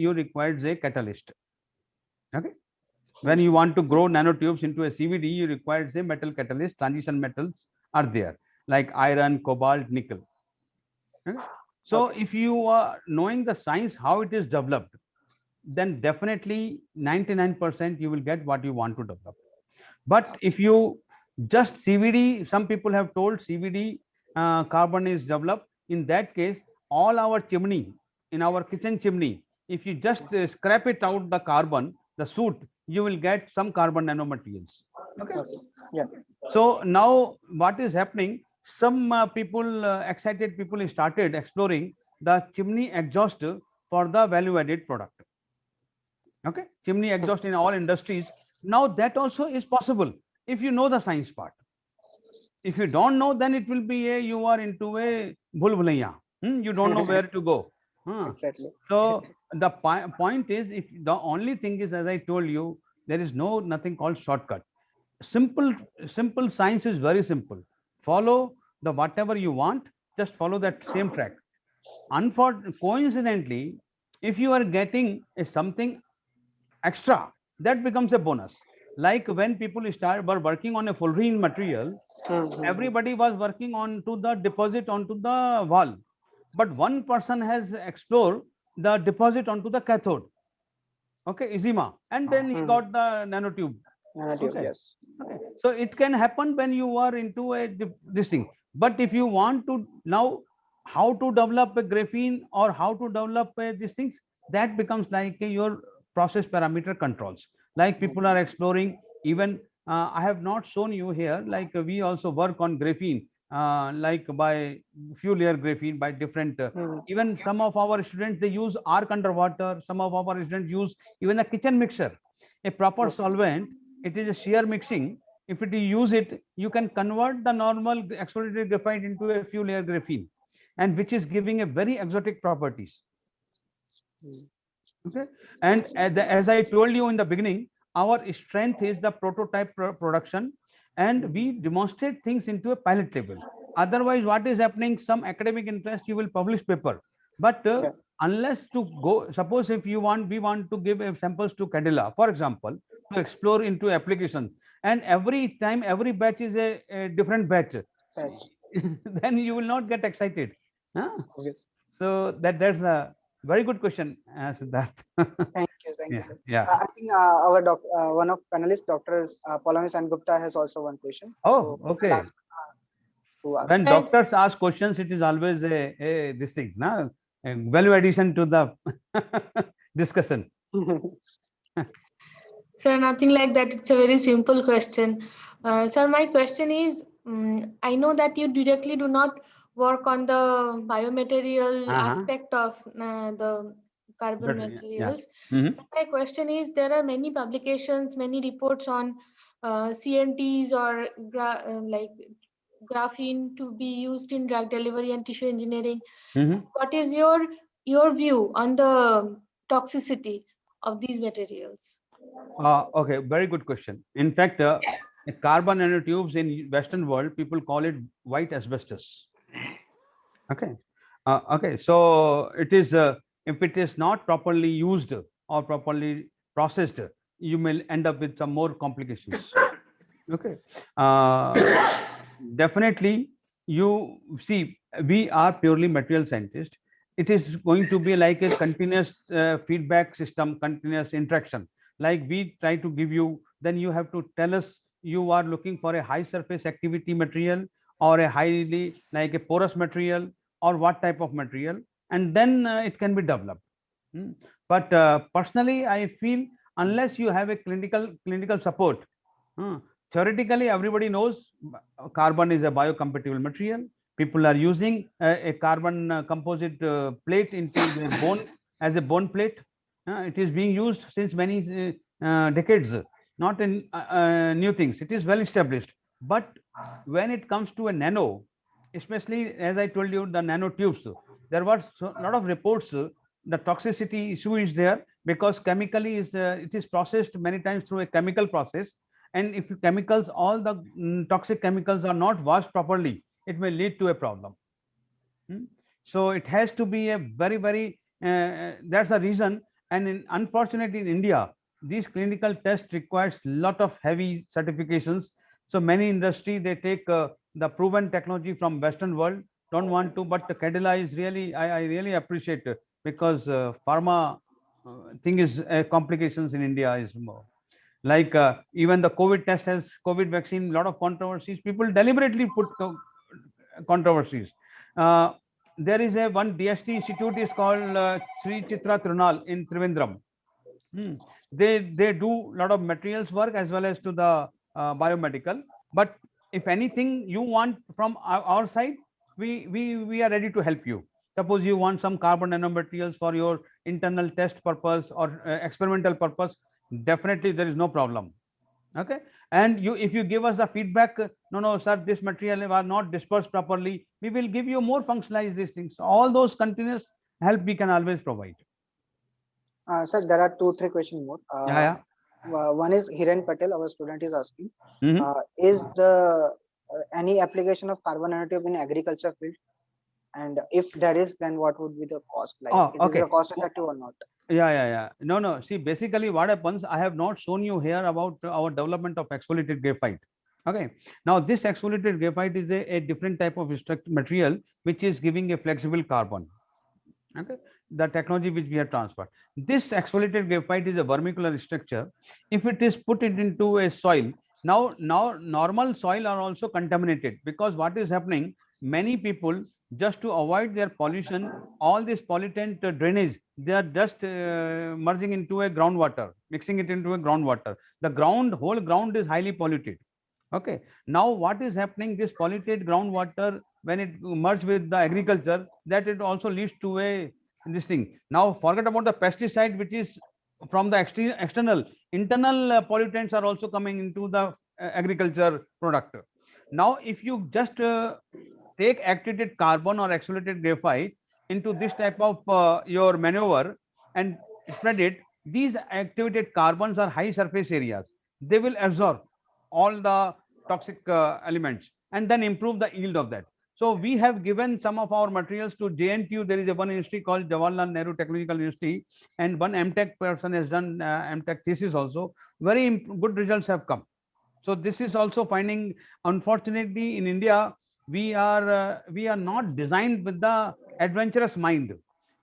Speaker 6: you requires a catalyst. Okay, when you want to grow nanotubes into a CVD, you require a metal catalyst. Transition metals are there like iron, cobalt, nickel. Okay? So if you are knowing the science how it is developed, then definitely 99% you will get what you want to develop. But if you just CVD, some people have told CVD carbon is developed. In that case, all our chimney, in our kitchen chimney, if you just scrap it out the carbon, the soot, you will get some carbon nanomaterials. Okay.
Speaker 8: Yeah.
Speaker 6: So now what is happening? Some excited people started exploring the chimney exhaust for the value-added product. Okay, chimney exhaust in all industries. Now that also is possible if you know the science part. If you don't know, then it will be you are into a bhul-bhulaiya. You don't know where to go.
Speaker 8: Exactly.
Speaker 6: So the point is, if the only thing is, as I told you, there is nothing called shortcut. Simple science is very simple. Follow the whatever you want, just follow that same track. Coincidentally, if you are getting something extra, that becomes a bonus. Like when people were working on a fullerene material, everybody was working on to the deposit onto the wall, but one person has explored the deposit onto the cathode. Okay, Izima, and then he got the nanotube.
Speaker 8: Nanotube,
Speaker 6: Okay.
Speaker 8: yes.
Speaker 6: Okay. So it can happen when you are into this thing. But if you want to now how to develop a graphene or how to develop these things, that becomes like your process parameter controls. Like people are exploring even I have not shown you here, like we also work on graphene, like by few layer graphene by different even some of our students, they use arc underwater. Some of our students use even a kitchen mixer, a proper solvent. It is a shear mixing. If you use it, you can convert the normal exfoliated graphite into a few layer graphene, and which is giving a very exotic properties. Okay. And as I told you in the beginning, our strength is the prototype production, and we demonstrate things into a pilot level. Otherwise, what is happening? Some academic interest, you will publish paper, but unless to go, suppose if you want, we want to give samples to Cadila, for example, to explore into application, and every time every batch is a different batch, then you will not get excited. Huh?
Speaker 8: Yes.
Speaker 6: So that's a very good question, Siddharth.
Speaker 8: Thank you,
Speaker 6: Yeah,
Speaker 8: sir.
Speaker 6: yeah.
Speaker 8: I think our one of panelists, Doctors Palamis and Gupta, has also one question.
Speaker 6: Oh,
Speaker 8: So
Speaker 6: okay.
Speaker 8: I'll ask, who asked.
Speaker 6: When doctors ask questions, it is always a this thing, na? A value addition to the discussion.
Speaker 7: Sir, nothing like that. It's a very simple question. Sir, my question is, I know that you directly do not work on the biomaterial aspect of the carbon
Speaker 6: Better, yeah.
Speaker 7: materials.
Speaker 6: Mhm.
Speaker 7: My question is, there are many publications, many reports on CNTs or like graphene to be used in drug delivery and tissue engineering.
Speaker 6: Mhm.
Speaker 7: What is your view on the toxicity of these materials?
Speaker 6: Okay, very good question. In fact, carbon nanotubes in Western world, people call it white asbestos. Okay. Okay. So it is if it is not properly used or properly processed, you may end up with some more complications. Okay. Definitely, you see, we are purely material scientists. It is going to be like a continuous feedback system, continuous interaction. Like we try to give you, then you have to tell us you are looking for a high surface activity material or a highly like a porous material or what type of material, and then it can be developed. But personally, I feel unless you have a clinical support, theoretically everybody knows carbon is a biocompatible material. People are using a carbon composite plate into the bone as a bone plate. It is being used since many decades, not in new things. It is well established. But when it comes to a nano, especially as I told you, the nanotubes, there was a lot of reports. The toxicity issue is there because chemically is it is processed many times through a chemical process, and if chemicals, all the toxic chemicals are not washed properly, it may lead to a problem. So it has to be a very that's the reason. And unfortunately in India, these clinical tests requires lot of heavy certifications. So many industry, they take the proven technology from Western world, don't want to, but the Cadila is really, I really appreciate it, because pharma thing is complications in India is more. Like even the COVID test has COVID vaccine, lot of controversies. People deliberately put controversies. There is a one DST institute is called Sri Chitra Trunal in Trivandrum. They do a lot of materials work as well as to the biomedical. But if anything you want from our side, we are ready to help you. Suppose you want some carbon nanomaterials for your internal test purpose or experimental purpose, definitely there is no problem. Okay. And you, if you give us the feedback, no sir, this material was not dispersed properly, we will give you more functionalize these things. All those continuous help we can always provide.
Speaker 8: Sir, there are 2-3 questions more.
Speaker 6: Yeah.
Speaker 8: One is Hiren Patel, our student, is asking,
Speaker 6: Mhm.
Speaker 8: is the any application of carbon nanotube in agriculture field? And if there is, then what would be the cost? Like,
Speaker 6: Oh,
Speaker 8: is
Speaker 6: okay.
Speaker 8: it cost effective or not?
Speaker 6: Yeah. No. See, basically what happens, I have not shown you here about our development of exfoliated graphite. Okay. Now this exfoliated graphite is a different type of material which is giving a flexible carbon. Okay. the technology which we have transferred. This exfoliated graphite is a vermicullar structure. If it is put it into a soil, now normal soil are also contaminated, because what is happening, many people, just to avoid their pollution, all this pollutant drainage, they are just merging into a groundwater, mixing it into a groundwater. The whole ground is highly polluted. Okay, now what is happening, this polluted groundwater, when it merge with the agriculture, that it also leads to a this thing. Now forget about the pesticide, which is from the external. Internal pollutants are also coming into the agriculture product. Now if you just take activated carbon or exfoliated graphite into this type of your manure and spread it, these activated carbons are high surface areas. They will absorb all the toxic elements and then improve the yield of that. So we have given some of our materials to JNTU. There is one university called Jawaharlal Nehru Technological University, and one MTech person has done MTech thesis also. Very good results have come. So this is also finding. Unfortunately, in India, we are not designed with the adventurous mind.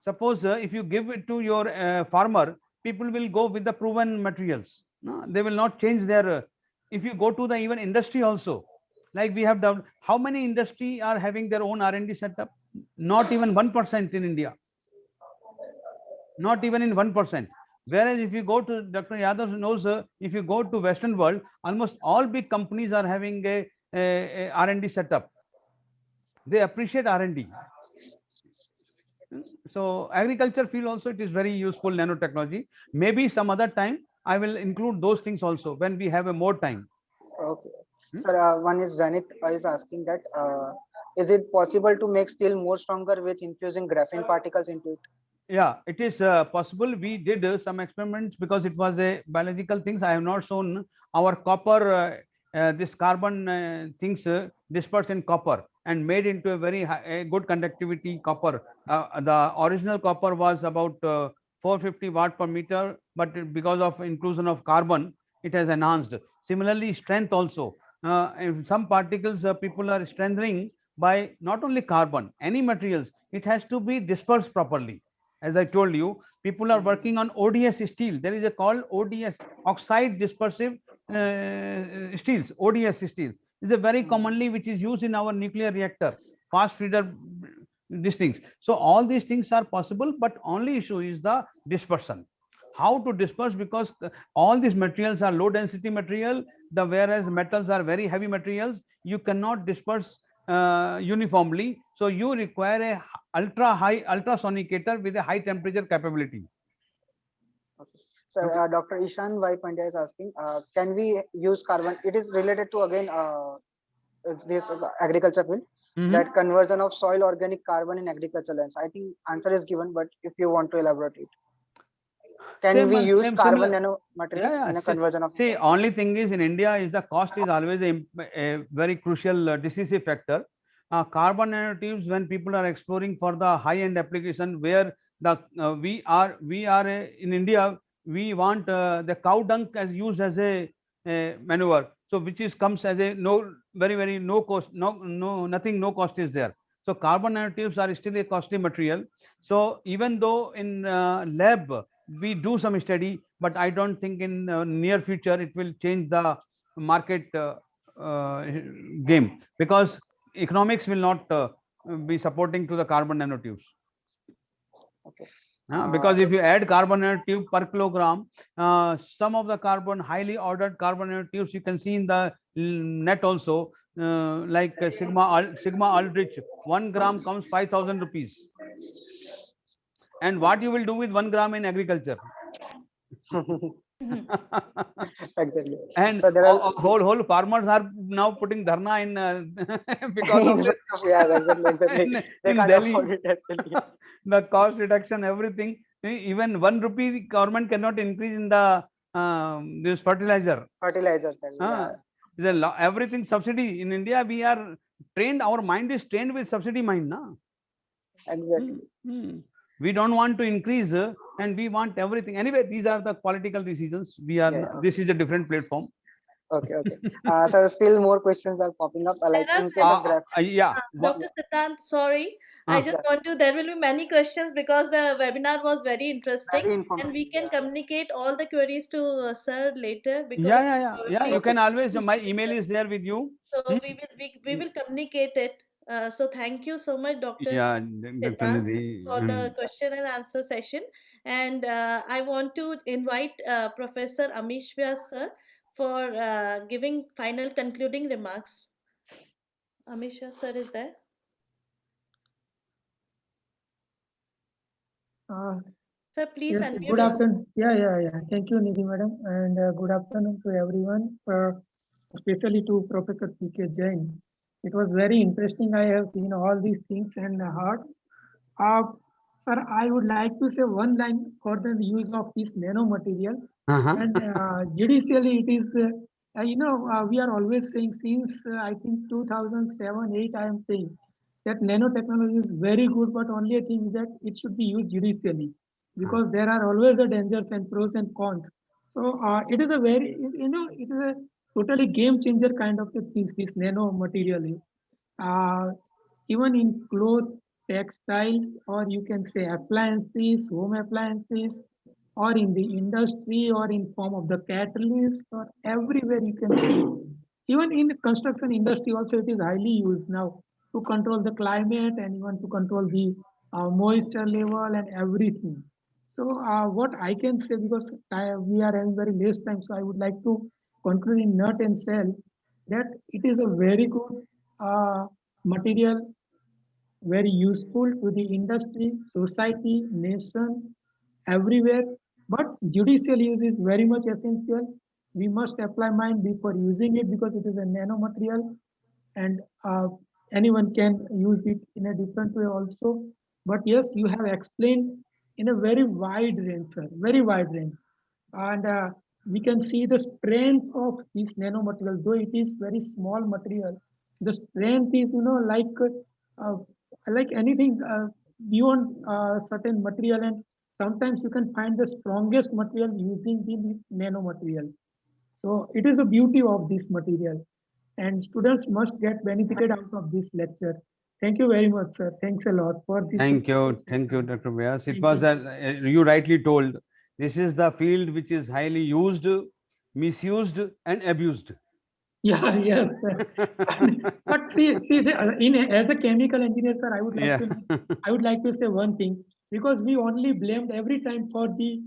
Speaker 6: Suppose if you give it to your farmer, people will go with the proven materials. No, they will not change their. If you go to the even industry also, like we have done, how many industry are having their own R&D setup? Not even 1% in India. Not even in 1%. Whereas if you go to, Dr. Yadav knows, if you go to Western world, almost all big companies are having a R&D setup. They appreciate R&D. So agriculture field also, it is very useful, nanotechnology. Maybe some other time I will include those things also when we have a more time.
Speaker 8: Okay. Sir, one is Zanit is asking that is it possible to make steel more stronger with infusing graphene particles into it?
Speaker 6: Yeah, it is possible. We did some experiments because it was a biological things. I have not shown our copper, this carbon things dispersed in copper and made into a very high, good conductivity copper. The original copper was about 450 watt per meter, but because of inclusion of carbon, it has enhanced. Similarly, strength also. In some particles, people are strengthening by not only carbon, any materials. It has to be dispersed properly. As I told you, people are working on ODS steel. There is a called ODS, oxide dispersive steels. ODS steel is a very commonly which is used in our nuclear reactor, fast feeder, these things. So all these things are possible, but only issue is the dispersion. How to disperse, because all these materials are low density material, whereas metals are very heavy materials. You cannot disperse uniformly. So you require a ultrasonicator with a high temperature capability.
Speaker 8: Okay. So Dr. Ishan Vai Pandya is asking, can we use carbon? It is related to again this agriculture field, that conversion of soil organic carbon in agricultural lands. I think answer is given, but if you want to elaborate it, can we use carbon nanomaterials in a conversion of?
Speaker 6: See, only thing is in India is the cost is always a very crucial decisive factor. Carbon nanotubes, when people are exploring for the high-end application, where the we are in India, we want the cow dung as used as a manure, so which is comes as a very no cost, no cost is there. So carbon nanotubes are still a costly material. So even though in lab we do some study, but I don't think in near future it will change the market game, because economics will not be supporting to the carbon nanotubes.
Speaker 8: Okay.
Speaker 6: Because if you add carbon nanotube per kilogram, some of the carbon, highly ordered carbon nanotubes, you can see in the net also, like Sigma Aldrich, 1 gram comes 5,000 rupees. And what you will do with 1 gram in agriculture?
Speaker 8: Exactly.
Speaker 6: And
Speaker 8: so there are
Speaker 6: whole farmers are now putting dharna in because of this.
Speaker 8: Yeah, exactly. They can't
Speaker 6: Delhi,
Speaker 8: afford it actually.
Speaker 6: the cost reduction, everything. Even 1 rupee, government cannot increase in the this fertilizer.
Speaker 8: Fertilizer. Yeah.
Speaker 6: Everything subsidy in India. We are trained. Our mind is trained with subsidy mind, na.
Speaker 8: Exactly.
Speaker 6: We don't want to increase and we want everything. Anyway, these are the political decisions. We are.
Speaker 8: Yeah.
Speaker 6: This is a different platform.
Speaker 8: Okay, okay. So still more questions are popping up. Like
Speaker 2: There are
Speaker 8: in case of graph.
Speaker 6: Yeah.
Speaker 2: Dr. Siddhant, sorry. I just
Speaker 8: Yeah.
Speaker 2: want to, there will be many questions because the webinar was very interesting
Speaker 8: Very
Speaker 2: and
Speaker 8: informative.
Speaker 2: we can
Speaker 8: Yeah.
Speaker 2: communicate all the queries to sir later
Speaker 6: Yeah,
Speaker 2: because
Speaker 6: yeah. You can always, my email is there with you.
Speaker 2: so we will communicate it. So thank you so much, Dr.
Speaker 6: Yeah, Dr.
Speaker 2: Siddhant,
Speaker 6: Nidhi.
Speaker 2: for the question and answer session. And I want to invite Professor Amish Vyas sir for giving final concluding remarks. Amish Vyas sir is there. Sir, please
Speaker 5: Yes,
Speaker 2: unmute
Speaker 5: good
Speaker 2: yourself.
Speaker 5: afternoon. Yeah. Thank you, Nidhi madam, and good afternoon to everyone, especially to Professor P.K. Jain. It was very interesting. I have seen all these things and heard. Sir, I would like to say one line for the use of this nanomaterial. And judicially, it is, we are always saying since I think 2007-8, I am saying that nanotechnology is very good, but only a thing is that it should be used judicially because there are always the dangers and pros and cons. So it is a very, it is a totally game changer kind of a thing, this nanomaterial is. Even in clothes, textiles, or you can say appliances, home appliances, or in the industry, or in form of the catalyst, or everywhere you can see. Even in the construction industry also it is highly used now to control the climate and even to control the moisture level and everything. So what I can say, because we are having very less time, so I would like to conclude in nut and shell that it is a very good material, very useful to the industry, society, nation, everywhere. But judicial use is very much essential. We must apply mind before using it because it is a nanomaterial and anyone can use it in a different way also. But yes, you have explained in a very wide range, sir, very wide range. And we can see the strength of this nanomaterial, though it is very small material. The strength is, uh, like anything beyond certain material, and sometimes you can find the strongest material using this nanomaterial. So it is the beauty of this material, and students must get benefited out of this lecture. Thank you very much, sir. Thanks a lot for this.
Speaker 6: Thank you, Dr. Vyas. It
Speaker 5: Thank
Speaker 6: was,
Speaker 5: you.
Speaker 6: you rightly told, this is the field which is highly used, misused, and abused.
Speaker 5: Yeah, yes. But as a chemical engineer, sir, I would like to say one thing, because we only blamed every time for the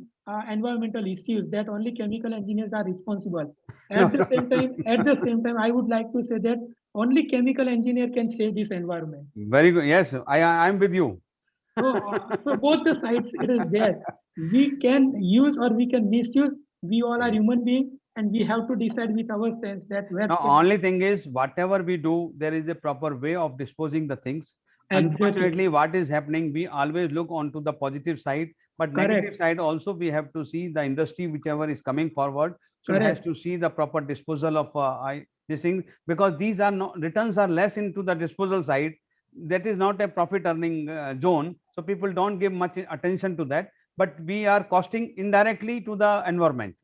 Speaker 5: environmental issues that only chemical engineers are responsible. At the same time, I would like to say that only chemical engineer can save this environment.
Speaker 6: Very good. Yes, I'm with you.
Speaker 5: So both the sides it is there. We can use or we can misuse. We all are human beings, and we have to decide with our sense that where.
Speaker 6: The only thing is, whatever we do, there is a proper way of disposing the things.
Speaker 5: Exactly.
Speaker 6: Unfortunately, what is happening, we always look onto the positive side, but
Speaker 5: Correct.
Speaker 6: negative side also we have to see the industry, whichever is coming forward, should has
Speaker 5: Correct.
Speaker 6: to see the proper disposal of this thing, because these are not, returns are less into the disposal side. That is not a profit earning zone, so people don't give much attention to that, but we are costing indirectly to the environment.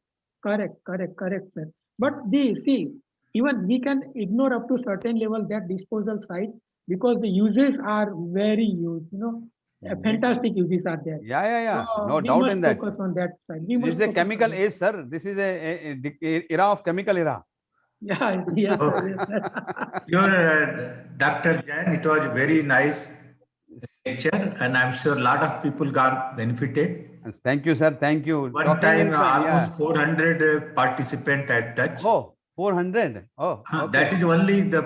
Speaker 5: Correct, sir. But even we can ignore up to certain level that disposal side because the uses are very huge. Fantastic uses are there.
Speaker 6: Yeah.
Speaker 5: So
Speaker 6: No
Speaker 5: we
Speaker 6: doubt
Speaker 5: must
Speaker 6: in that.
Speaker 5: focus on that side.
Speaker 6: This is a chemical age, sir. This is a era of chemical era.
Speaker 5: Yeah, yes, sir, yes, sir.
Speaker 1: Sure, Dr. Jain, it was very nice lecture, and I'm sure a lot of people got benefited.
Speaker 6: Thank you, sir. Thank you.
Speaker 1: One time, almost 400 participants had touched.
Speaker 6: Oh, 400. Oh, okay.
Speaker 1: That is only the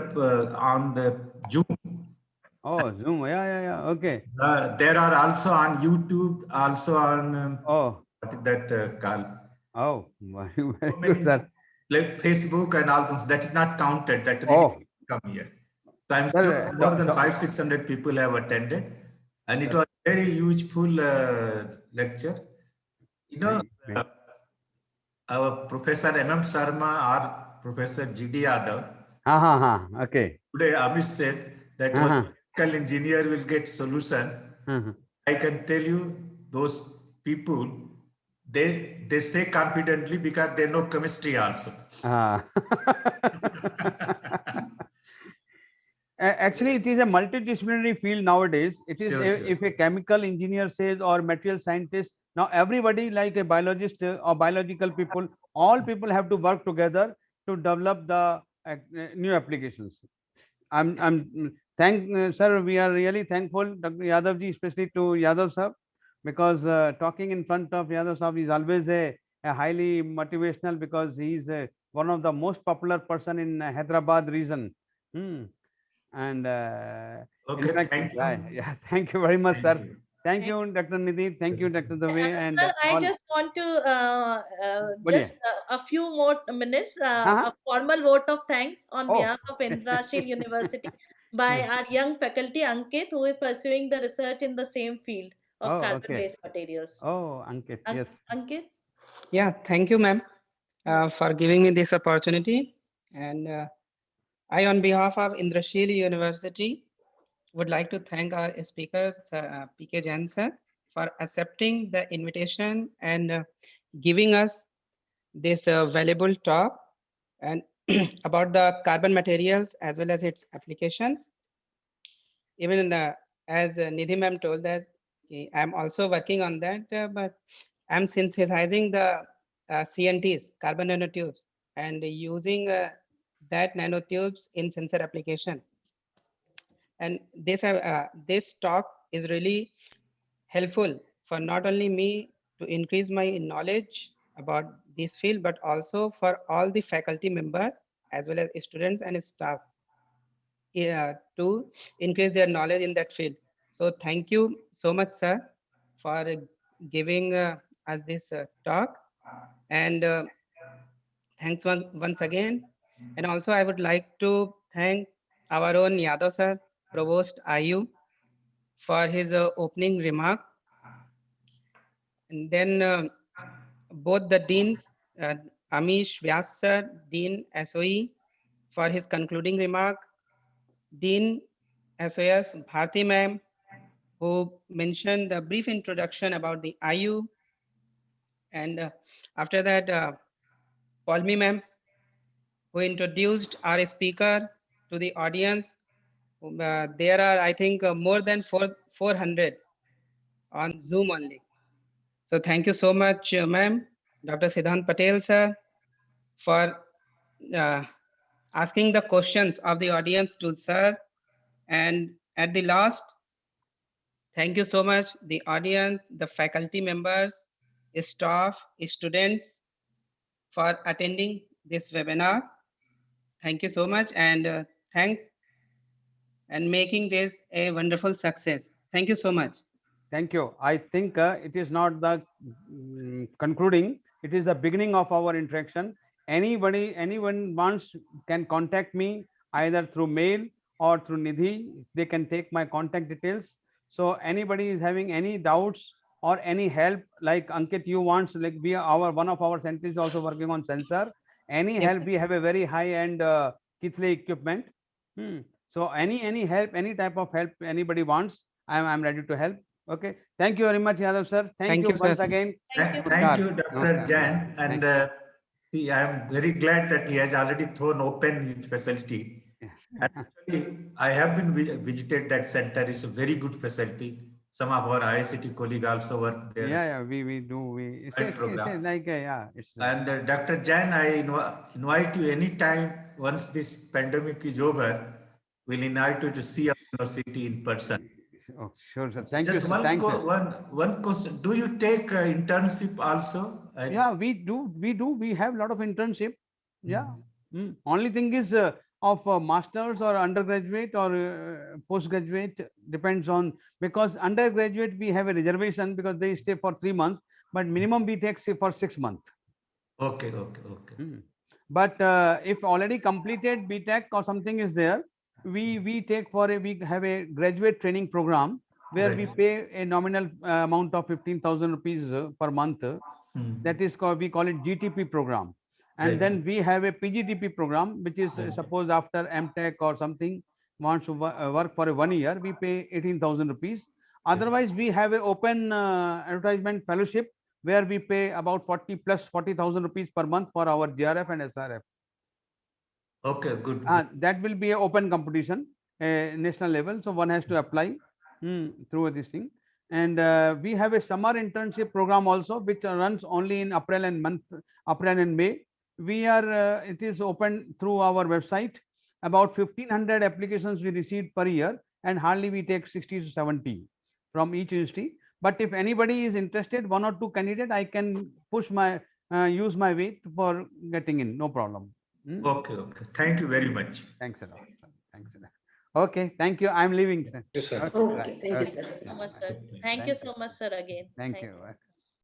Speaker 1: on the Zoom.
Speaker 6: Oh, Zoom. Yeah. Okay.
Speaker 1: There are also on YouTube, also on
Speaker 6: Oh,
Speaker 1: what is that called?
Speaker 6: oh, very
Speaker 1: So
Speaker 6: good, sir.
Speaker 1: like Facebook and all those. That is not counted. That really
Speaker 6: Oh.
Speaker 1: come here. So I'm
Speaker 6: Sir,
Speaker 1: sure more than 500-600 people have attended, and it was very useful lecture. Our Professor M.M. Sharma or Professor G.D. Yadav.
Speaker 6: Okay.
Speaker 1: Today, Amish said that chemical engineer will get solution. I can tell you, those people, they say confidently because they know chemistry also.
Speaker 6: Ah. Actually, it is a multidisciplinary field nowadays. It is
Speaker 1: Sure,
Speaker 6: if
Speaker 1: sure.
Speaker 6: a chemical engineer says or material scientist, now everybody like a biologist or biological people, all people have to work together to develop the new applications. Sir, we are really thankful, Dr. Yadav ji, especially to Yadav sir, because talking in front of Yadav sir is always a highly motivational, because he is one of the most popular person in Hyderabad region. Hmm. And in
Speaker 1: Okay,
Speaker 6: fact,
Speaker 1: thank you.
Speaker 6: yeah, thank you very much,
Speaker 1: Thank
Speaker 6: sir.
Speaker 1: you.
Speaker 6: Thank you, Dr. Nidhi. Thank you, Dr. Dave, and
Speaker 2: Sir, I
Speaker 6: all.
Speaker 2: just want to
Speaker 6: Boliye.
Speaker 2: just a few more minutes,
Speaker 6: Uh-huh.
Speaker 2: a formal vote of thanks on
Speaker 6: Oh.
Speaker 2: behalf of Indrashil University by
Speaker 6: Yes.
Speaker 2: our young faculty Ankit, who is pursuing the research in the same field of
Speaker 6: Oh, okay.
Speaker 2: carbon-based materials.
Speaker 6: Oh, Ankit, yes.
Speaker 2: Ankit?
Speaker 8: Yeah, thank you, ma'am,
Speaker 2: Yeah.
Speaker 8: for giving me this opportunity. And I, on behalf of Indrashil University, would like to thank our speaker, PK Jain sir, for accepting the invitation and giving us this valuable talk and about the carbon materials as well as its applications. Even as Nidhi ma'am told us, I'm also working on that, but I'm synthesizing the CNTs, carbon nanotubes, and using that nanotubes in sensor application. And this talk is really helpful for not only me to increase my knowledge about this field, but also for all the faculty members as well as students and staff to increase their knowledge in that field. So thank you so much, sir, for giving us this talk. And thanks once again. And also I would like to thank our own Yadav sir, Provost IU, for his opening remark. And then both the deans, Amish Vyas sir, Dean SOE, for his concluding remark, Dean SOS Bharti ma'am, who mentioned the brief introduction about the IU, and after that, Palmi ma'am, who introduced our speaker to the audience. There are, I think, more than 400 on Zoom only. So thank you so much, ma'am, Dr. Siddhant Patel, sir, for asking the questions of the audience to sir. And at the last, thank you so much, the audience, the faculty members, staff, students, for attending this webinar. Thank you so much, and thanks, and making this a wonderful success. Thank you so much.
Speaker 6: Thank you. I think it is not the concluding, it is the beginning of our interaction. Anyone wants can contact me either through mail or through Nidhi. They can take my contact details. So anybody is having any doubts or any help, like Ankit, you want, like one of our scientists is also working on sensor. Any
Speaker 8: Yes,
Speaker 6: help,
Speaker 8: sir.
Speaker 6: we have a very high-end Kithle equipment. So any help, any type of help anybody wants, I'm ready to help. Okay. Thank you very much, Yadav sir. Thank you
Speaker 8: you, sir.
Speaker 6: once again.
Speaker 2: Thank you.
Speaker 1: Thank you, Dr.
Speaker 6: Namaskar.
Speaker 1: Jain.
Speaker 6: Thank
Speaker 1: And see, I am very glad that he has already thrown open his facility. And actually, I have been visited that center. It's a very good facility. Some of our ICT colleagues also work there.
Speaker 6: Yeah, we do. It's
Speaker 1: program.
Speaker 6: like yeah.
Speaker 1: And Dr. Jain, I invite you anytime once this pandemic is over, we'll invite you to see our university in person.
Speaker 6: Oh, sure, sir. Thank you,
Speaker 1: Just
Speaker 6: sir. Thanks, sir.
Speaker 1: one question. Do you take internship also?
Speaker 6: Yeah, we do. We have a lot of internship. Yeah. Only thing is of masters or undergraduate or postgraduate depends on, because undergraduate we have a reservation because they stay for 3 months, but minimum we take for 6 months.
Speaker 1: Okay.
Speaker 6: But if already completed BTech or something is there, we take for we have a graduate training program where we pay a nominal amount of 15,000 rupees per month. That is called, we call it GTP program. And then we have a PGDP program, which is suppose after MTech or something wants to work for 1 year, we pay 18,000 rupees. Otherwise, we have an open advertisement fellowship where we pay about 40,000 rupees per month for our GRF and SRF.
Speaker 1: Okay, good.
Speaker 6: That will be an open competition, national level. So one has to apply through this thing. And we have a summer internship program also, which runs only in April and May. We are, it is open through our website. About 1,500 applications we receive per year, and hardly we take 60 to 70 from each university. But if anybody is interested, 1 or 2 candidate, I can push my, use my weight for getting in, no problem.
Speaker 1: Okay, okay. Thank you very much.
Speaker 6: Thanks a lot. Sir. Thanks a lot. Okay, thank you. I'm leaving, sir.
Speaker 3: Yes, sir.
Speaker 4: Okay, thank you, sir.
Speaker 2: So much, sir. Thank you so much, sir, again.
Speaker 6: Thank you.